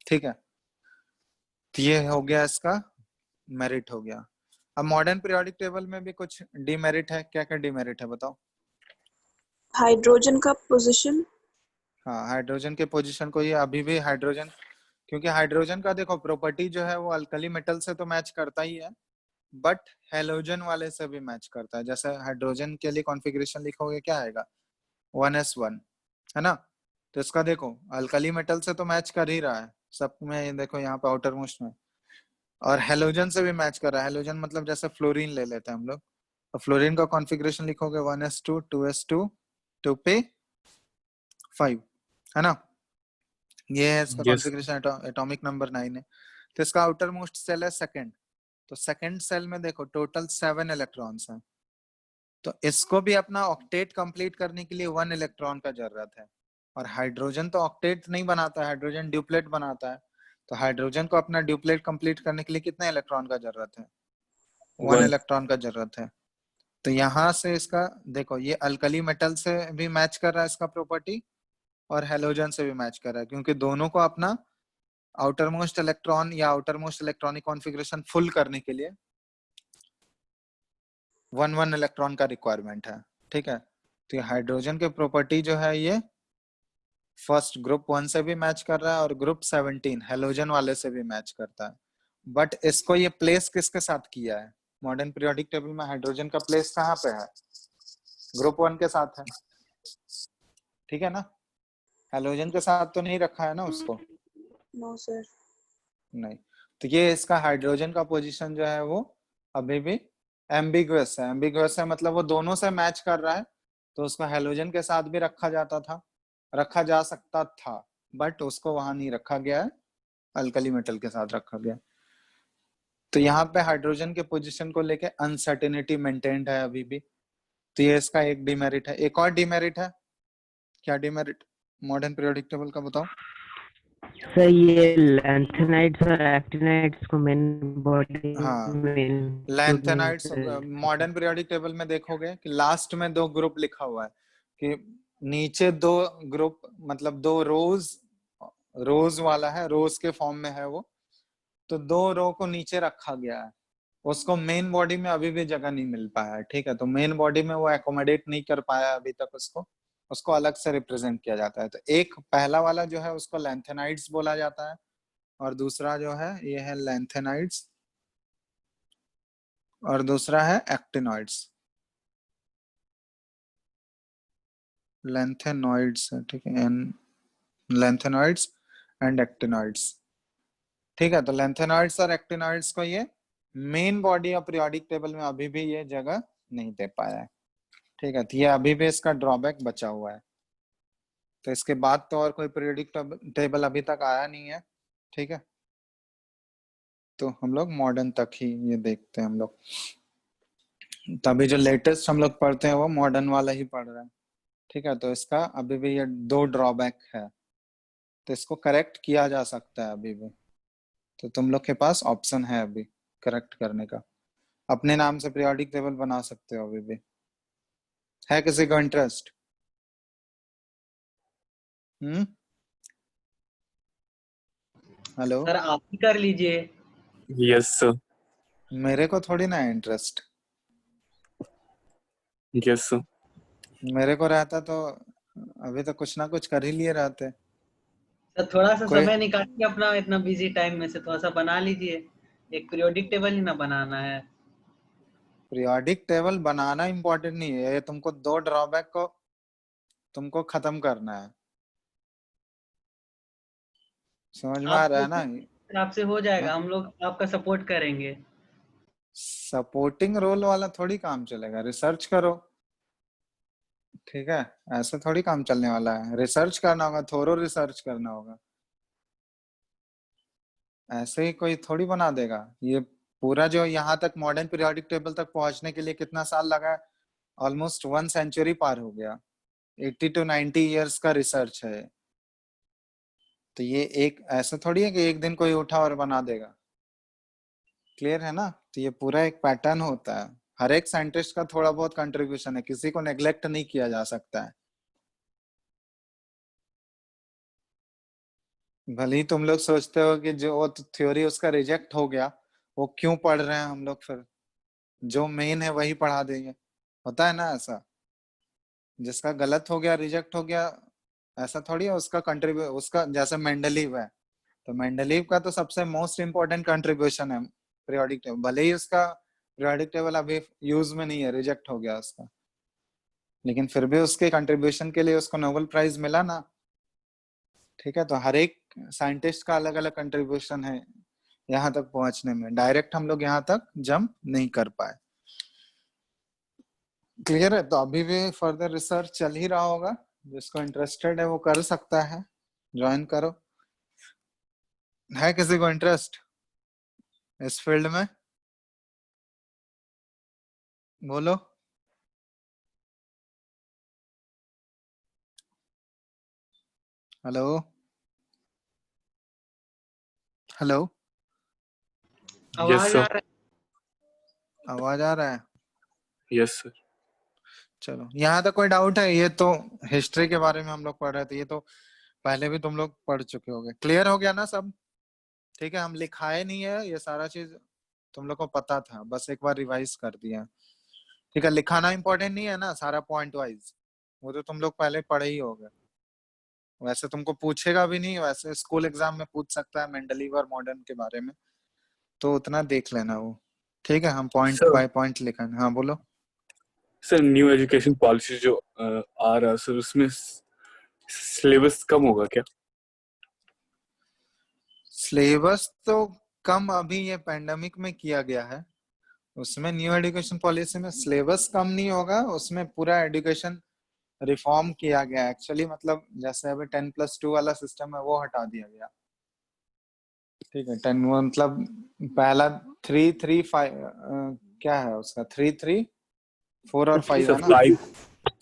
ठीक है। तो ये हो गया, इसका मेरिट हो गया। अब मॉडर्न पीरियोडिक टेबल में भी कुछ डीमेरिट है, क्या क्या डीमेरिट है बताओ। हाइड्रोजन का पोजीशन। हाँ, हाइड्रोजन के पोजीशन को, ये अभी भी हाइड्रोजन, क्योंकि हाइड्रोजन का देखो प्रॉपर्टी जो है वो अल्कली मेटल से तो मैच करता ही है, बट हेलोजन वाले से भी मैच करता है। जैसे हाइड्रोजन के लिए कॉन्फ़िगरेशन लिखोगे क्या आएगा, 1s1, है ना। तो इसका देखो अल्कली मेटल से तो मैच कर ही रहा है सब में, ये देखो यहाँ पे आउटर मोस्ट में, और हेलोजन से भी मैच कर रहा है। हेलोजन मतलब जैसे फ्लोरीन ले लेते हैं हम लोग, तो फ्लोरीन का कॉन्फ़िगरेशन लिखोगे 1s2 2s2 2p5, है ना। ये है इसका Yes. कॉन्फ़िगरेशन, एटॉमिक नंबर 9 है। तो इसका आउटर मोस्ट सेल है सेकंड, तो सेकंड सेल में देखो टोटल 7 इलेक्ट्रॉन्स हैं, तो इसको भी अपना ऑक्टेट कंप्लीट करने के लिए 1 इलेक्ट्रॉन का जरूरत है। और हाइड्रोजन तो ऑक्टेट नहीं बनाता है, हाइड्रोजन ड्यूप्लेट बनाता है, तो हाइड्रोजन को अपना ड्यूप्लेट कंप्लीट करने के लिए कितने इलेक्ट्रॉन का जरूरत है, 1 One. इलेक्ट्रॉन का जरूरत है। तो यहाँ से इसका देखो ये अल्कली मेटल से भी मैच कर रहा है इसका प्रॉपर्टी, और हेलोजन से भी मैच कर रहा है, क्योंकि दोनों को अपना आउटर मोस्ट इलेक्ट्रॉन या outer most electronic configuration full करने के लिए 1 इलेक्ट्रॉन का रिक्वायरमेंट है, ठीक है। तो ये हाइड्रोजन के प्रॉपर्टी जो है ये फर्स्ट ग्रुप 1 से भी मैच कर रहा है और ग्रुप 17 हेलोजन वाले से भी मैच करता है, बट इसको ये प्लेस किसके साथ किया है, मॉडर्न पीरियोडिक टेबल में हाइड्रोजन का प्लेस कहाँ पे है, ग्रुप 1 के साथ है, ठीक है ना। हेलोजन के साथ तो नहीं रखा है ना उसको, नो सर। नहीं। तो ये इसका हाइड्रोजन का पोजीशन जो है वो अभी भी एम्बिगुअस है, एम्बिगुअस है मतलब वो दोनों से मैच कर रहा है, तो उसको हेलोजन के साथ भी रखा जाता था, रखा जा सकता था, बट उसको वहां नहीं रखा गया है, अल्कली मेटल के साथ रखा गया। तो यहाँ पे हाइड्रोजन के पोजीशन को लेके अनसर्टेनिटी मेंटेन्ड है अभी भी, तो ये इसका एक डिमेरिट है। एक और डिमेरिट है, क्या डिमेरिट मॉडर्न पीरियोडिक टेबल का बताओ। सर ये लैंथेनाइड्स और एक्टिनाइड्स को मेन बॉडी हाँ, में include नहीं लैंथेनाइड्स करते। मॉडर्न पीरियोडिक टेबल में देखोगे कि लास्ट में 2 ग्रुप लिखा हुआ है, कि नीचे 2 ग्रुप मतलब 2 रोज, रोज वाला है, रोज के फॉर्म में है वो, तो 2 रो को नीचे रखा गया है, उसको मेन बॉडी में अभी भी जगह नहीं मिल पाया है, ठीक है। तो मेन बॉडी में वो एकोमोडेट नहीं कर पाया अभी तक उसको, उसको अलग से रिप्रेजेंट किया जाता है। तो एक पहला वाला जो है उसको लैंथेनाइड्स बोला जाता है, और दूसरा जो है ये है लैंथेनाइड्स, और दूसरा है एक्टिनॉइड्स। लैंथेनॉइड्स, ठीक है, लैंथेनॉइड्स एंड एक्टिनॉइड्स। ठीक है, तो लैंथेनॉइड्स और एक्टिनॉइड्स को ये main body of periodic table में अभी भी ये जगह नहीं दे पाया है। ठीक है, तो ये अभी भी इसका ड्रॉबैक बचा हुआ है। तो इसके बाद तो और कोई पीरियोडिक टेबल अभी तक आया नहीं है। ठीक है, तो हम लोग मॉडर्न तक ही ये देखते हैं हम लोग। तभी जो लेटेस्ट हम लोग पढ़ते हैं वो मॉडर्न वाला ही पढ़ रहे हैं। ठीक है, तो इसका अभी भी ये 2 ड्रॉबैक है, तो इसको करेक्ट किया जा सकता है अभी भी। तो तुम लोग के पास ऑप्शन है अभी करेक्ट करने का, अपने नाम से पीरियोडिक टेबल बना सकते हो अभी भी। है किसी को इंटरेस्ट? हेलो? सर आप ही कर लीजिए। Yes sir. मेरे को थोड़ी ना है इंटरेस्ट, यस सर। मेरे को रहता तो अभी तो कुछ ना कुछ कर ही लिए रहते। सर थोड़ा सा कोई समय निकालिए अपना इतना बिजी टाइम में से, थोड़ा सा बना लीजिए। एक पीरियोडिक टेबल ही ना बनाना है। पीरियोडिक टेबल बनाना इम्पोर्टेंट नहीं है, ये तुमको 2 ड्रॉबैक को तुमको खत्म करना है। समझ में आ आप रहा है ना? आपसे हो जाएगा, हम लोग आपका सपोर्ट करेंगे। सपोर्टिंग रोल वाला थोड़ी काम चलेगा, रिसर्च करो। ठीक है, ऐसे थोड़ी काम चलने वाला है, रिसर्च करना होगा, थोरो रिसर्च करना होगा। ऐसे ही कोई थोड़ी बना देगा। ये पूरा जो यहाँ तक मॉडर्न पीरियोडिक टेबल तक पहुंचने के लिए कितना साल लगा? ऑलमोस्ट 1 सेंचुरी पार हो गया। 80 to 90 ईयर्स का रिसर्च है। तो ये एक ऐसा थोड़ी है कि एक दिन कोई उठा और बना देगा। क्लियर है ना? तो ये पूरा एक पैटर्न होता है, हर एक साइंटिस्ट का थोड़ा बहुत कंट्रीब्यूशन है, किसी को नेग्लेक्ट नहीं किया जा सकता है। भले ही तुम लोग सोचते हो कि जो थ्योरी उसका रिजेक्ट हो गया, वो क्यों पढ़ रहे हैं हम लोग, फिर जो मेन है वही पढ़ा देंगे। होता है ना ऐसा? जिसका गलत हो गया, रिजेक्ट हो गया, ऐसा थोड़ी है उसका उसका जैसे मेंडलीव है, तो मेंडलीव का तो सबसे मोस्ट इम्पोर्टेंट कंट्रीब्यूशन है पीरियोडिक टेबल। भले ही उसका पीरियोडिक टेबल अभी यूज में नहीं है, रिजेक्ट हो गया उसका, लेकिन फिर भी उसके कंट्रीब्यूशन के लिए उसको नोबेल प्राइज मिला ना। ठीक है, तो हर एक साइंटिस्ट का अलग अलग कंट्रीब्यूशन है यहाँ तक पहुंचने में, डायरेक्ट हम लोग यहाँ तक जंप नहीं कर पाए। क्लियर है? तो अभी भी फर्दर रिसर्च चल ही रहा होगा, जिसको इंटरेस्टेड है वो कर सकता है, ज्वाइन करो। है किसी को इंटरेस्ट इस फील्ड में? बोलो। हेलो? हेलो? यस आवाज आ सर। रहा आवाज आ रहा है? Yes sir. चलो, यहाँ तक कोई डाउट है? ये तो हिस्ट्री के बारे में हम लोग पढ़ रहे थे, ये तो पहले भी तुम लोग पढ़ चुके होगे। क्लियर हो गया ना सब? ठीक है, हम लिखाए नहीं है, ये सारा चीज तुम लोग को पता था, बस एक बार रिवाइज कर दिया। ठीक है, लिखाना इंपॉर्टेंट नहीं है ना, सारा पॉइंट वाइज वो तो तुम लोग पहले पढ़े ही होगे। वैसे तुमको पूछेगा भी नहीं, वैसे स्कूल एग्जाम में पूछ सकता है मेंडलीव और मॉडर्न के बारे में, तो उतना देख लेना वो। ठीक है, हम पॉइंट सर बाय पॉइंट लिखेंगे। हाँ बोलो। सर न्यू एजुकेशन पॉलिसी जो आ रहा है सर, उसमें सिलेबस कम होगा क्या? सिलेबस तो कम अभी ये पैंडेमिक में किया गया है, उसमें न्यू एजुकेशन पॉलिसी में सिलेबस कम नहीं होगा, उसमें पूरा एजुकेशन रिफॉर्म किया गया एक्चुअली। मतलब जैसे अभी 10+2 वाला सिस्टम है वो हटा दिया गया। ठीक है, 10 मतलब पहला 3 3 5 क्या है उसका, 3 3 4 और 5 सर है ना? 5,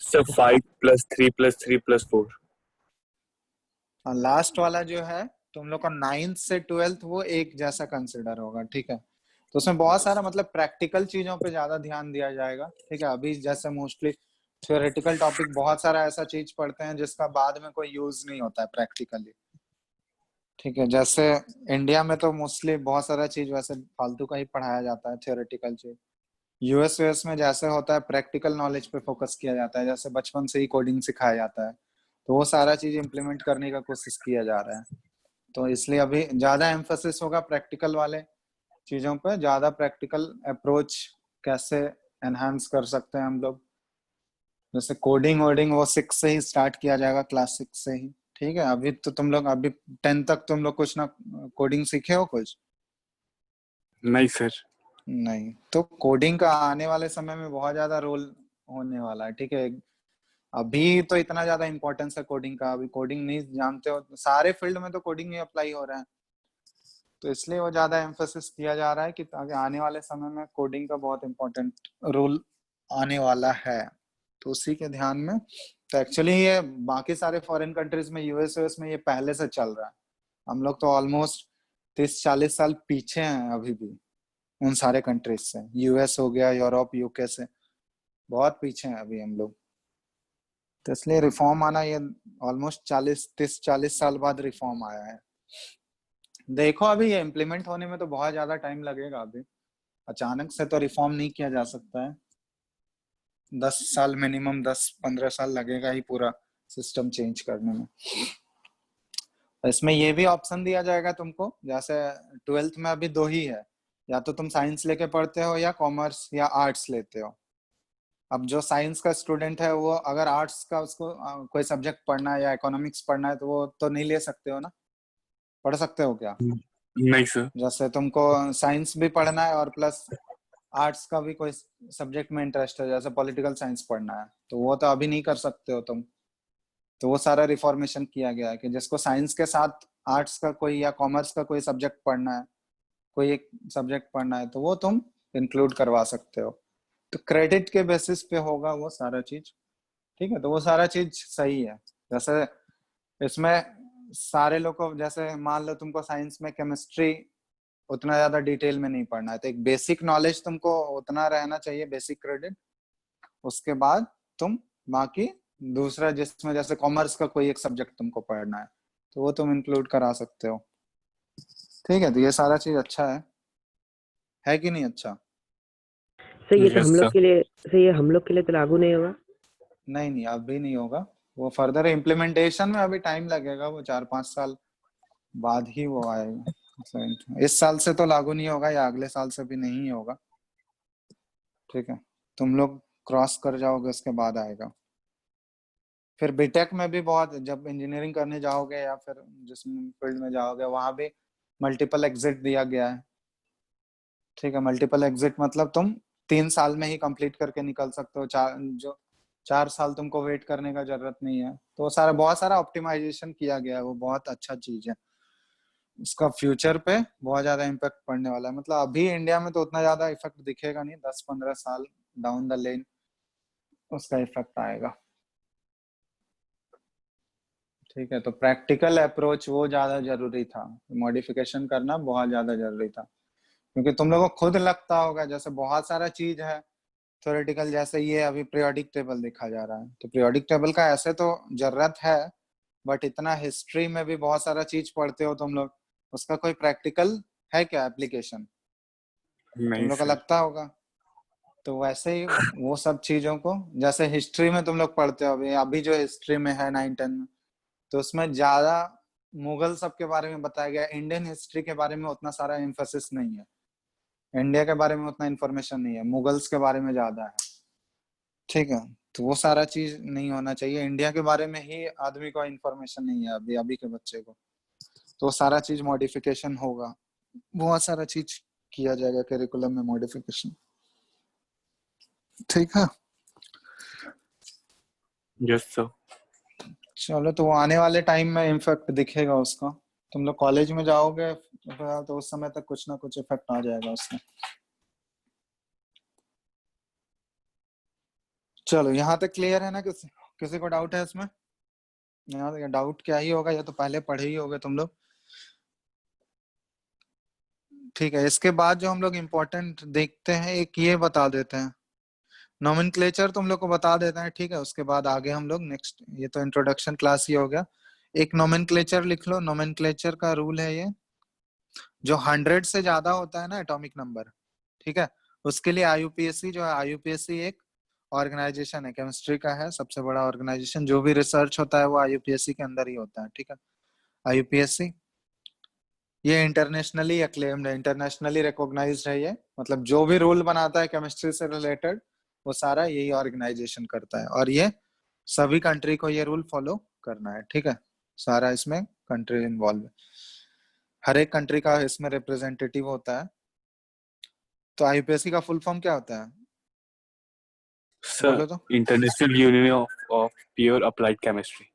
सर 5+3+3+4। लास्ट वाला जो है तुम लोग का 9th से 12th वो एक जैसा कंसिडर होगा। ठीक है, तो उसमें बहुत सारा मतलब प्रैक्टिकल चीजों पे ज्यादा ध्यान दिया जाएगा। ठीक है, अभी जैसे मोस्टली थ्योरेटिकल टॉपिक बहुत सारा ऐसा चीज पढ़ते हैं जिसका बाद में कोई यूज नहीं होता है प्रैक्टिकली। ठीक है, जैसे इंडिया में तो मोस्टली बहुत सारा चीज वैसे फालतू का ही पढ़ाया जाता है, थ्योरेटिकल चीज। यूएस में जैसे होता है प्रैक्टिकल नॉलेज पे फोकस किया जाता है, जैसे बचपन से ही कोडिंग सिखाया जाता है, तो वो सारा चीज इम्प्लीमेंट करने का कोशिश किया जा रहा है। तो इसलिए अभी ज्यादा एम्फोसिस होगा प्रैक्टिकल वाले चीजों पे, ज्यादा प्रैक्टिकल अप्रोच कैसे एनहांस कर सकते हैं हम लोग। जैसे कोडिंग वोडिंग वो 6 से ही स्टार्ट किया जाएगा, क्लास 6 से ही। ठीक है, अभी तो तुम लोग अभी 10 तक तुम लोग कुछ ना कोडिंग सीखे हो कुछ? नहीं सर। नहीं, तो कोडिंग का आने वाले समय में बहुत ज्यादा रोल होने वाला है। ठीक है, अभी तो इतना ज्यादा इंपॉर्टेंस है कोडिंग का, अभी कोडिंग नहीं जानते हो, सारे फील्ड में तो कोडिंग ही अप्लाई हो रहा है, तो इसलिए वो ज्यादा एम्फोसिस किया जा रहा है कि आगे आने वाले समय में कोडिंग का बहुत इंपॉर्टेंट रोल आने वाला है। तो उसी के ध्यान में, तो एक्चुअली ये बाकी सारे फॉरेन कंट्रीज में, यूएस में ये पहले से चल रहा है। हम लोग तो ऑलमोस्ट 30-40 साल पीछे हैं अभी भी उन सारे कंट्रीज से। यूएस हो गया, यूरोप, यूके से बहुत पीछे हैं अभी हम लोग। तो इसलिए रिफॉर्म आना, ये ऑलमोस्ट 30-40 साल बाद रिफॉर्म आया है। देखो अभी ये इम्प्लीमेंट होने में तो बहुत ज्यादा टाइम लगेगा, अभी अचानक से तो रिफॉर्म नहीं किया जा सकता है। 10 साल मिनिमम, 10-15 साल लगेगा ही पूरा सिस्टम चेंज करने में। इसमें ये भी ऑप्शन दिया जाएगा तुमको, जैसे 12th में अभी 2 ही है, या तो तुम साइंस लेके पढ़ते हो या कॉमर्स या आर्ट्स लेते हो। अब जो साइंस का स्टूडेंट है वो अगर आर्ट्स का उसको कोई सब्जेक्ट पढ़ना है या इकोनॉमिक्स पढ़ना है तो वो तो नहीं ले सकते हो ना, पढ़ सकते हो क्या? नहीं सर। जैसे तुमको साइंस भी पढ़ना है और प्लस आर्ट्स का भी कोई सब्जेक्ट में इंटरेस्ट है, जैसे पॉलिटिकल साइंस पढ़ना है, तो वो तो अभी नहीं कर सकते हो तुम। तो वो सारा रिफॉर्मेशन किया गया है कि जिसको साइंस के साथ आर्ट्स का कोई या कॉमर्स का कोई सब्जेक्ट पढ़ना है, कोई एक सब्जेक्ट पढ़ना है, तो वो तुम इंक्लूड करवा सकते हो। तो क्रेडिट के बेसिस पे होगा वो सारा चीज। ठीक है, तो वो सारा चीज सही है। जैसे इसमें सारे लोग को, जैसे मान लो तुमको साइंस में केमिस्ट्री उतना ज्यादा डिटेल में नहीं पढ़ना है, तो एक बेसिक नॉलेज तुमको उतना रहना चाहिए, बेसिक क्रेडिट। उसके बाद तुम बाकी दूसरा, जिसमें जैसे कॉमर्स का कोई एक सब्जेक्ट तुमको पढ़ना है, तो वो तुम इंक्लूड करा सकते हो। ठीक है, तो ये सारा चीज अच्छा है कि नहीं अच्छा? सर ये तो Yes, हम लोग sir. के लिए, सर ये हम लोग के लिए तो लागू नहीं होगा? नहीं नहीं, अभी नहीं होगा, वो फर्दर इम्प्लीमेंटेशन में अभी टाइम लगेगा, वो 4-5 साल बाद ही वो आएगा। इस साल से तो लागू नहीं होगा, या अगले साल से भी नहीं होगा। ठीक है, तुम लोग क्रॉस कर जाओगे उसके बाद आएगा। फिर बीटेक में भी बहुत, जब इंजीनियरिंग करने जाओगे या फिर जिस फील्ड में जाओगे, वहां भी मल्टीपल एग्जिट दिया गया है। ठीक है, मल्टीपल एग्जिट मतलब तुम 3 साल में ही कंप्लीट करके निकल सकते हो, 4 साल तुमको वेट करने का जरूरत नहीं है। तो वो सारा बहुत सारा ऑप्टिमाइजेशन किया गया है, वो बहुत अच्छा चीज है। उसका फ्यूचर पे बहुत ज्यादा इम्पैक्ट पड़ने वाला है। मतलब अभी इंडिया में तो उतना ज्यादा इफेक्ट दिखेगा नहीं, 10-15 साल डाउन द लेन उसका इफेक्ट आएगा। ठीक है, तो प्रैक्टिकल अप्रोच वो ज्यादा जरूरी था, मॉडिफिकेशन करना बहुत ज्यादा जरूरी था, क्योंकि तुम लोगों को खुद लगता होगा जैसे बहुत सारा चीज है थ्योरेटिकल, जैसे ये अभी पीरियोडिक टेबल देखा जा रहा है, तो पीरियोडिक टेबल का ऐसे तो जरूरत है, बट इतना हिस्ट्री में भी बहुत सारा चीज पढ़ते हो तुम लोग, उसका कोई प्रैक्टिकल है क्या एप्लीकेशन? तुम नहीं लोग का सर। लगता होगा। तो वैसे ही वो सब चीजों को, जैसे हिस्ट्री में तुम लोग पढ़ते हो, अभी अभी जो हिस्ट्री में है 9-10 में, तो उसमें ज्यादा मुगल सब के बारे में बताया गया, इंडियन हिस्ट्री के बारे में उतना सारा एम्फोसिस नहीं है, इंडिया के बारे में उतना इन्फॉर्मेशन नहीं है, मुगल्स के बारे में ज्यादा है। ठीक है, तो वो सारा चीज नहीं होना चाहिए, इंडिया के बारे में ही आदमी को इन्फॉर्मेशन नहीं है अभी अभी के बच्चे को, तो सारा चीज मॉडिफिकेशन होगा, बहुत सारा चीज किया जाएगा करिकुलम में मॉडिफिकेशन। ठीक है, Yes, sir. चलो, तो वो आने वाले टाइम में इम्फेक्ट दिखेगा उसका, तुम लोग कॉलेज में जाओगे तो उस समय तक कुछ ना कुछ इफेक्ट आ जाएगा उसमें। चलो, यहाँ तक क्लियर है ना? किसी किसी को डाउट है इसमें? यहाँ तक डाउट क्या ही होगा, या तो पहले पढ़े ही होगे तुम लोग। ठीक है, इसके बाद जो हम लोग इम्पोर्टेंट देखते हैं, एक ये बता देते हैं, नोमेनक्लेचर तुम लोग को बता देते हैं। ठीक है, उसके बाद आगे हम लोग नेक्स्ट, ये तो इंट्रोडक्शन क्लास ही हो गया। एक नोमेनक्लेचर लिख लो, नोमेनक्लेचर का रूल है ये, जो 100 से ज्यादा होता है ना एटॉमिक नंबर, ठीक है, उसके लिए आईयूपीएससी जो है, आईयूपीएससी एक ऑर्गेनाइजेशन है, केमिस्ट्री का है, सबसे बड़ा ऑर्गेनाइजेशन। जो भी रिसर्च होता है वो आईयूपीएससी के अंदर ही होता है, ठीक है। आईयूपीएससी ये इंटरनेशनली अक्लेम्ड है, इंटरनेशनली रिकॉग्नाइज्ड है ये, मतलब जो भी रूल बनाता है केमिस्ट्री से रिलेटेड वो सारा यही ऑर्गेनाइजेशन करता है, और ये सभी कंट्री को ये रूल फॉलो करना है, ठीक है। सारा इसमें कंट्री इन्वॉल्व है, हर एक कंट्री का इसमें रिप्रेजेंटेटिव होता है। तो आईयूपीएससी का फुल फॉर्म क्या होता है, सर बोलो तो। International union of pure applied chemistry.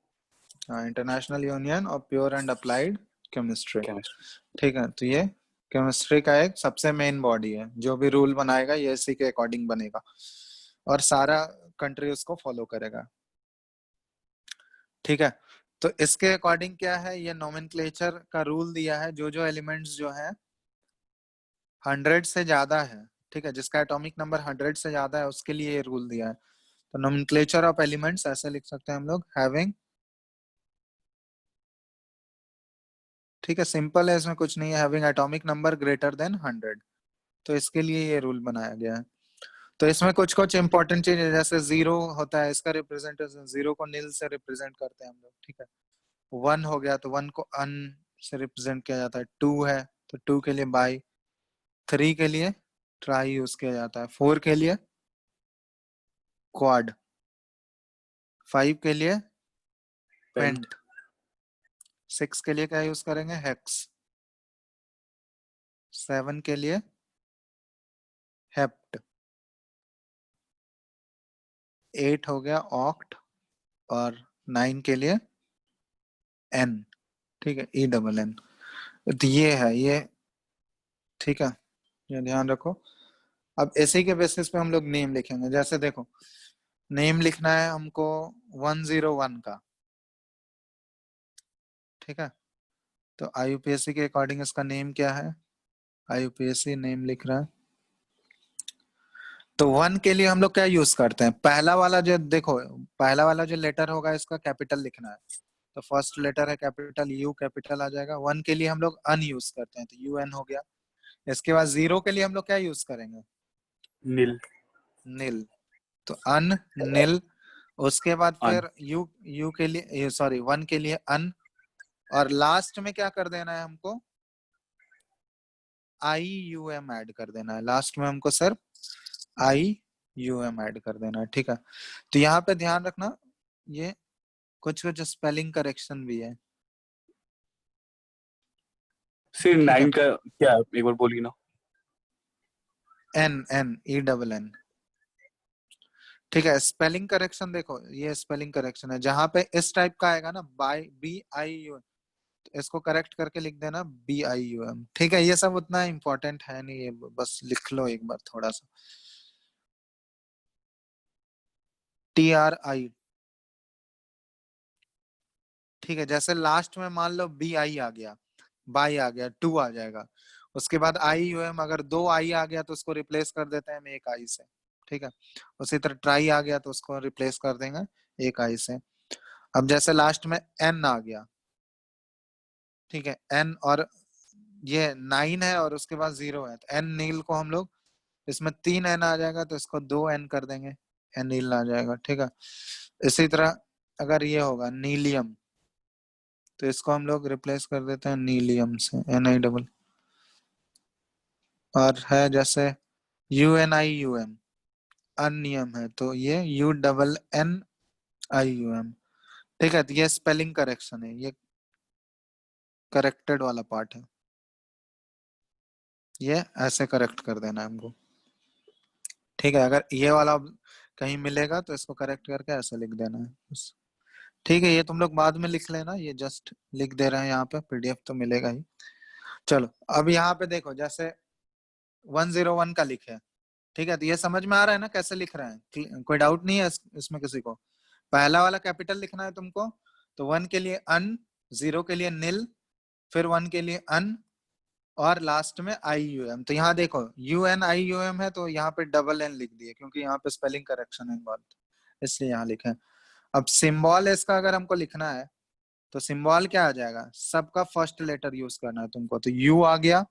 हाँ, international union of pure and applied chemistry, chemistry. ठीक है। तो ये केमिस्ट्री का एक सबसे मेन बॉडी है, जो भी रूल बनाएगा ये इसी के अकॉर्डिंग बनेगा और सारा कंट्री उसको फॉलो करेगा, ठीक है। तो इसके अकॉर्डिंग क्या है, ये नोमेनक्लेचर का रूल दिया है, जो जो एलिमेंट्स जो है 100 से ज्यादा है, ठीक है, जिसका एटॉमिक नंबर 100 से ज्यादा है उसके लिए ये रूल दिया है। तो नोमेनक्लेचर ऑफ एलिमेंट्स ऐसे लिख सकते हैं हम लोग, हैविंग, ठीक है, सिंपल है, इसमें कुछ नहीं है, having atomic number greater than 100। तो इसके लिए ये रूल बनाया गया है। तो इसमें कुछ कुछ इंपॉर्टेंट चीज है, जैसे जीरो होता है, इसका रिप्रेजेंटेशन, जीरो को नील से रिप्रेजेंट करते हैं हम लोग, ठीक है। वन हो गया तो वन को अन से रिप्रेजेंट किया जाता है, टू है तो टू के लिए बाई, थ्री के लिए ट्राई यूज किया जाता है, फोर के लिए क्वाड, फाइव के लिए पेंट, सिक्स के लिए क्या यूज करेंगे, हेक्स, सेवन के लिए हेप्ट, एट हो गया ऑक्ट, और नाइन के लिए एन, ठीक है, ई डबल एन। तो ये है ये, ठीक है, ये ध्यान रखो। अब इसी के बेसिस पे हम लोग नेम लिखेंगे, जैसे देखो नेम लिखना है हमको 101 का, ठीक है। तो आईयूपीएससी के अकॉर्डिंग इसका नेम क्या है, आईयूपीएससी नेम लिख रहा है। तो वन के लिए हम लोग क्या यूज करते हैं, पहला वाला जो देखो, पहला वाला जो लेटर होगा इसका कैपिटल लिखना है, तो फर्स्ट लेटर है कैपिटल, यू कैपिटल आ जाएगा। वन के लिए हम लोग अन यूज करते हैं, तो यू एन हो गया। इसके बाद जीरो के लिए हम लोग क्या यूज करेंगे, नील। नील, तो अन नील। उसके बाद अन। फिर यू, यू के लिए सॉरी वन के लिए अन, और लास्ट में क्या कर देना है हमको, आई यू एम ऐड कर देना है, लास्ट में हमको सिर्फ आई यू एम ऐड कर देना है, ठीक है। तो यहाँ पे ध्यान रखना, ये कुछ कुछ स्पेलिंग करेक्शन भी है, सिर्फ ठीक है। 9 का क्या है? एक बार बोलिए ना। N, N E double N, ठीक है। स्पेलिंग करेक्शन देखो, ये स्पेलिंग करेक्शन है, जहां पे इस टाइप का आएगा ना, बाई बी आई यू, इसको करेक्ट करके लिख देना बी आई यू एम, ठीक है। ये सब उतना इम्पोर्टेंट है नहीं, ये बस लिख लो एक बार थोड़ा सा, टी आर आई, ठीक है। जैसे लास्ट में मान लो बी आई आ गया, बाई आ गया, टू आ जाएगा, उसके बाद आई यू एम, अगर दो आई आ गया तो उसको रिप्लेस कर देते हैं हम एक आई से, ठीक है। उसी तरह ट्राई आ गया तो उसको रिप्लेस कर देंगे एक आई से। अब जैसे लास्ट में एन आ गया, ठीक है, एन, और ये 9 है और उसके बाद 0 है, तो एन नील को हम लोग, इसमें 3 एन आ जाएगा तो इसको 2 एन कर देंगे, एन नील आ जाएगा, ठीक है। इसी तरह अगर ये होगा नीलियम, तो इसको हम लोग रिप्लेस कर देते हैं नीलियम से, एन आई डबल। और है जैसे U N I U M, unium है, तो ये U double N I U M, ठीक है। तो ये स्पेलिंग करेक्शन है, ये करेक्टेड वाला पार्ट है, ये ऐसे करेक्ट कर देना है हमको, ठीक है। अगर ये वाला कहीं मिलेगा तो इसको करेक्ट करके ऐसे लिख देना है बस, ठीक है। ये तुम लोग बाद में लिख लेना, ये जस्ट लिख दे रहे हैं यहाँ पे, पीडीएफ तो मिलेगा ही। चलो अब यहाँ पे देखो, जैसे 101 का लिखे, ठीक है, तो ये समझ में आ रहा है ना कैसे लिख रहे हैं, कोई डाउट नहीं है इसमें किसी को। पहला वाला कैपिटल लिखना है तुमको, तो वन के लिए अन, जीरो के लिए नील, फिर वन के लिए अन, और लास्ट में आई यू एम। तो यहाँ देखो U N I U M है, तो यहाँ पे डबल एन लिख दिए क्योंकि यहाँ पे स्पेलिंग करेक्शन है इन्वॉल्व, इसलिए यहाँ लिखे। अब सिंबल इसका अगर हमको लिखना है, तो सिंबल क्या आ जाएगा, सबका फर्स्ट लेटर यूज करना है तुमको, तो यू आ गया,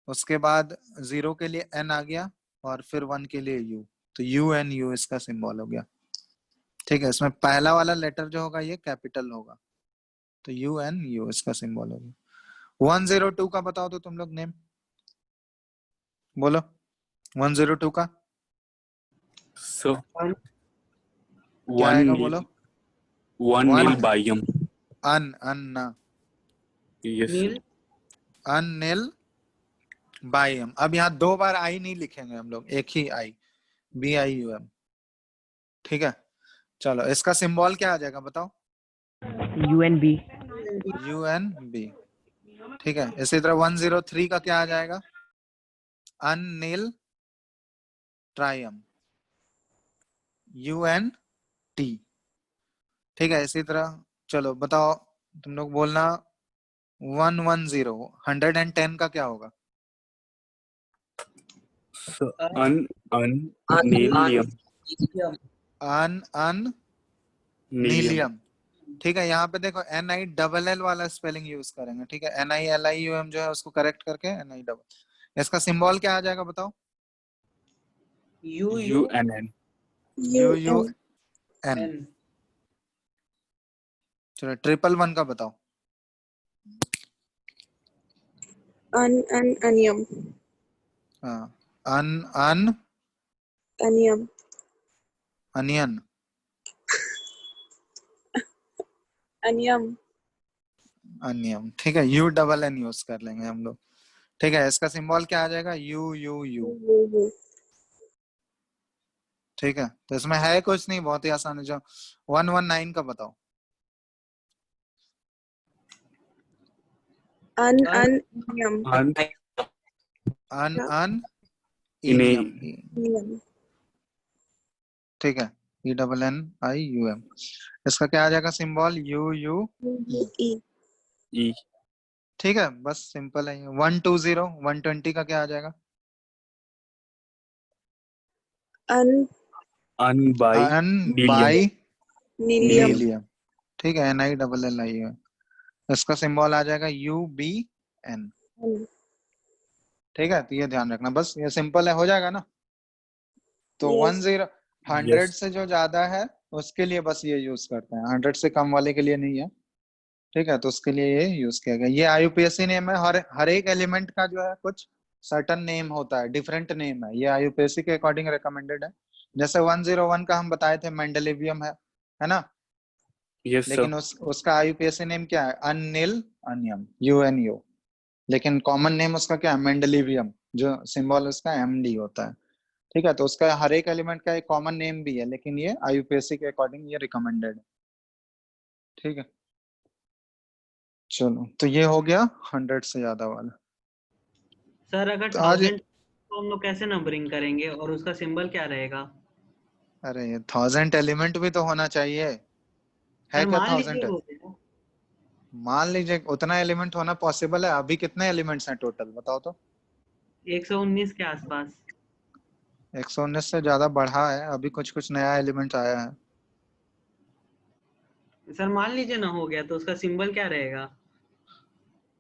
उसके बाद 0 के लिए n आ गया और फिर 1 के लिए u, तो UNU इसका सिंबल हो गया। ठीक है, इसमें पहला वाला लेटर जो होगा ये कैपिटल होगा, तो UNU इसका सिंबल हो गया। 102 का बताओ तो तुम लोग नेम बोलो, 102 का सर क्या वन आएगा नील, बोलो। वन One- नील बायम। ना यस नील अनिल बायम। अब यहाँ 2 बार आई नहीं लिखेंगे हम लोग, एक ही आई, BIUM। ठीक है, चलो इसका सिंबल क्या आ जाएगा बताओ। UNB। UNB। ठीक है, इसी तरह 103 का क्या आ जाएगा, अनिल ट्रायम, UNT। ठीक है, इसी तरह चलो बताओ तुम लोग बोलना 110, 110 का क्या होगा। अन अन नीलियम, अन नीलियम। नीलियम। ठीक है, यहाँ पे देखो NILL वाला स्पेलिंग यूज करेंगे। ठीक है, NILIUM जो है उसको करेक्ट करके NI डबल। इसका सिंबल क्या आ जाएगा बताओ। UNN। UUN। UN। चलो 111 का बताओ। Anium. हाँ, अन Anium. अनियन। Anium. अनियम। ठीक है, UNN यूज कर लेंगे हम लोग। ठीक है, इसका सिंबल क्या आ जाएगा, UUU। ठीक है, तो इसमें है कुछ नहीं, बहुत ही आसान है। जो 119 का बताओ। Anium. अन अन इन्हें इनियम। ठीक है, ENNIUM। इसका क्या आ जाएगा सिंबल, UUE। E. ई ठीक है, बस सिंपल है। 120, 120 का क्या आ जाएगा, An. Un bi un nilium. Bi Nilium. Nilium. ठीक है, NILLIUM। इसका सिंबल आ जाएगा UBN। ठीक है, तो ये ध्यान रखना, बस ये सिंपल है, हो जाएगा ना। तो Yes. 100 से जो ज्यादा है उसके लिए बस ये यूज करते हैं, 100 से कम वाले के लिए नहीं है। ठीक है, तो उसके लिए ये यूज किया गया। ये IUPAC नेम है। हर एक एलिमेंट का जो है कुछ सर्टन नेम होता है, डिफरेंट नेम है। ये IUPAC के अकॉर्डिंग रिकमेंडेड है। जैसे 101 का हम बताए थे, मेंडेलिवियम है ना। Yes sir. लेकिन उसका IUPAC नेम क्या है, अनिल अनियम, UNU। लेकिन कॉमन नेम उसका क्या है, मेंडेलिवियम, जो सिंबल उसका MD होता है। ठीक है, तो उसका हर एक एलिमेंट का एक कॉमन नेम भी है, लेकिन ये IUPAC के अकॉर्डिंग ये रिकमेंडेड है। ठीक है, चलो तो ये हो गया 100 से ज्यादा वाला। सर अगर तो आज 1000 तो हम लोग कैसे नंबरिंग करेंगे और उसका सिंबल क्या रहेगा? अरे 1000 एलिमेंट भी तो होना चाहिए, है सर क्या मान लीजिए 1000 है। हो गया मान लीजिए उतना एलिमेंट होना पॉसिबल है। अभी कितने एलिमेंट्स हैं टोटल बताओ तो। 119 के आसपास। 119 से ज्यादा बढ़ा है, अभी कुछ कुछ नया एलिमेंट आया है। सर मान लीजिए ना हो गया तो उसका सिंबल क्या रहेगा?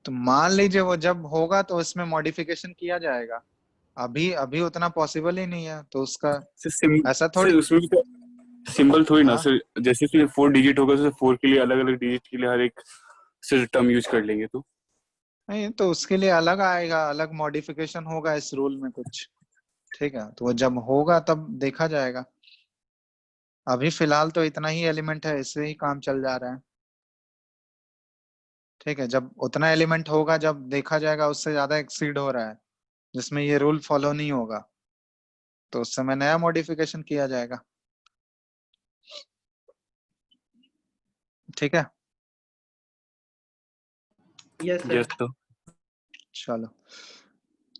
तो मान लीजिए वो जब होगा तो इसमें मॉडिफिकेशन किया जाएगा। अभी अभी उतना पॉसिबल ही नहीं है, तो उसका ऐसा सर थोड़ी। उसमें भी तो सिंबल थोड़ी ना हाँ, सर, जैसे कि 4 डिजिट होगा तो 4 के लिए अलग अलग डिजिट के लिए हर एक सर टर्म यूज कर लेंगे तो। नहीं तो उसके लिए अलग आएगा, अलग मॉडिफिकेशन होगा इस रूल में कुछ। ठीक है, तो वो जब होगा तब देखा जाएगा। अभी फिलहाल तो इतना ही एलिमेंट है, इससे ही काम चल जा रहा है। ठीक है, जब उतना एलिमेंट होगा, जब देखा जाएगा उससे ज्यादा एक्सीड हो रहा है जिसमें ये रूल फॉलो नहीं होगा, तो उस समय नया मॉडिफिकेशन किया जाएगा। ठीक है, यस यस सर। तो चलो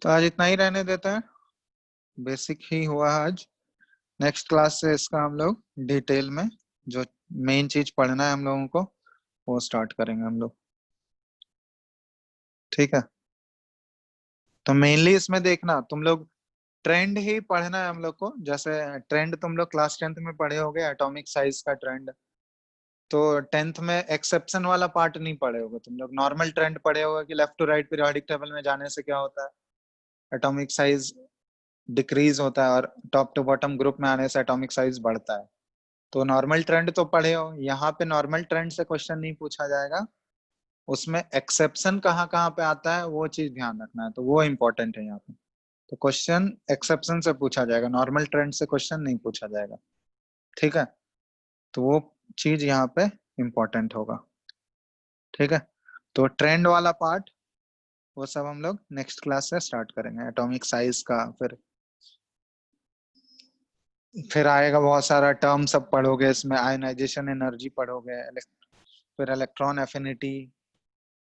तो आज इतना ही रहने देते हैं, बेसिक ही हुआ आज। नेक्स्ट क्लास से इसका हम लोग डिटेल में जो मेन चीज पढ़ना है हम लोगों को वो स्टार्ट करेंगे हम लोग। ठीक है, तो मेनली इसमें देखना तुम लोग ट्रेंड ही पढ़ना है हम लोग को। जैसे ट्रेंड तुम लोग क्लास 10th में पढ़े होगे, एटॉमिक साइज का ट्रेंड। तो 10th में एक्सेप्शन वाला पार्ट नहीं पढ़े होगे तुम लोग, नॉर्मल ट्रेंड पढ़े होगे कि left to right periodic table में जाने से क्या होता है। एटॉमिक साइज डिक्रीज होता है और टॉप टू बॉटम ग्रुप में आने से एटॉमिक साइज बढ़ता है। तो नॉर्मल ट्रेंड तो पढ़े हो, यहाँ पे नॉर्मल ट्रेंड से क्वेश्चन नहीं पूछा जाएगा, उसमें एक्सेप्शन कहाँ कहाँ पे आता है वो चीज ध्यान रखना है, तो वो इम्पोर्टेंट है यहाँ पे। तो क्वेश्चन एक्सेप्शन से पूछा जाएगा, नॉर्मल ट्रेंड से क्वेश्चन नहीं पूछा जाएगा, ठीक है। तो वो चीज यहाँ पे इम्पोर्टेंट होगा, ठीक है। तो ट्रेंड वाला पार्ट वो सब हम लोग नेक्स्ट क्लास से स्टार्ट करेंगे, एटॉमिक साइज का। फिर आएगा बहुत सारा टर्म सब पढ़ोगे इसमें, आयनाइजेशन एनर्जी पढ़ोगे, फिर इलेक्ट्रॉन एफिनिटी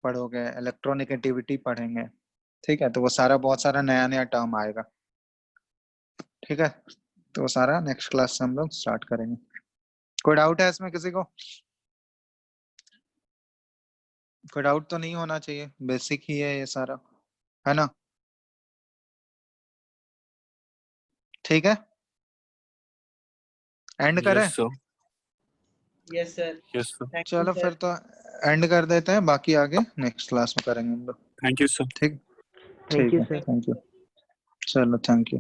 पढ़ोगे, इलेक्ट्रोनेगेटिविटी पढ़ेंगे, ठीक है। तो वो सारा बहुत सारा नया नया टर्म आएगा, ठीक है। तो वो सारा नेक्स्ट क्लास से हम लोग स्टार्ट करेंगे। कोई डाउट है इसमें किसी को? कोई डाउट तो नहीं होना चाहिए, बेसिक ही है ये सारा, है ना? ठीक है, एंड करें? Yes sir, yes sir, yes sir, thank you चलो सर। फिर तो एंड कर देते हैं, बाकी आगे नेक्स्ट क्लास में करेंगे हम लोग, थैंक यू सर। ठीक थैंक ठीक यू है, सर। Thank you. चलो थैंक यू।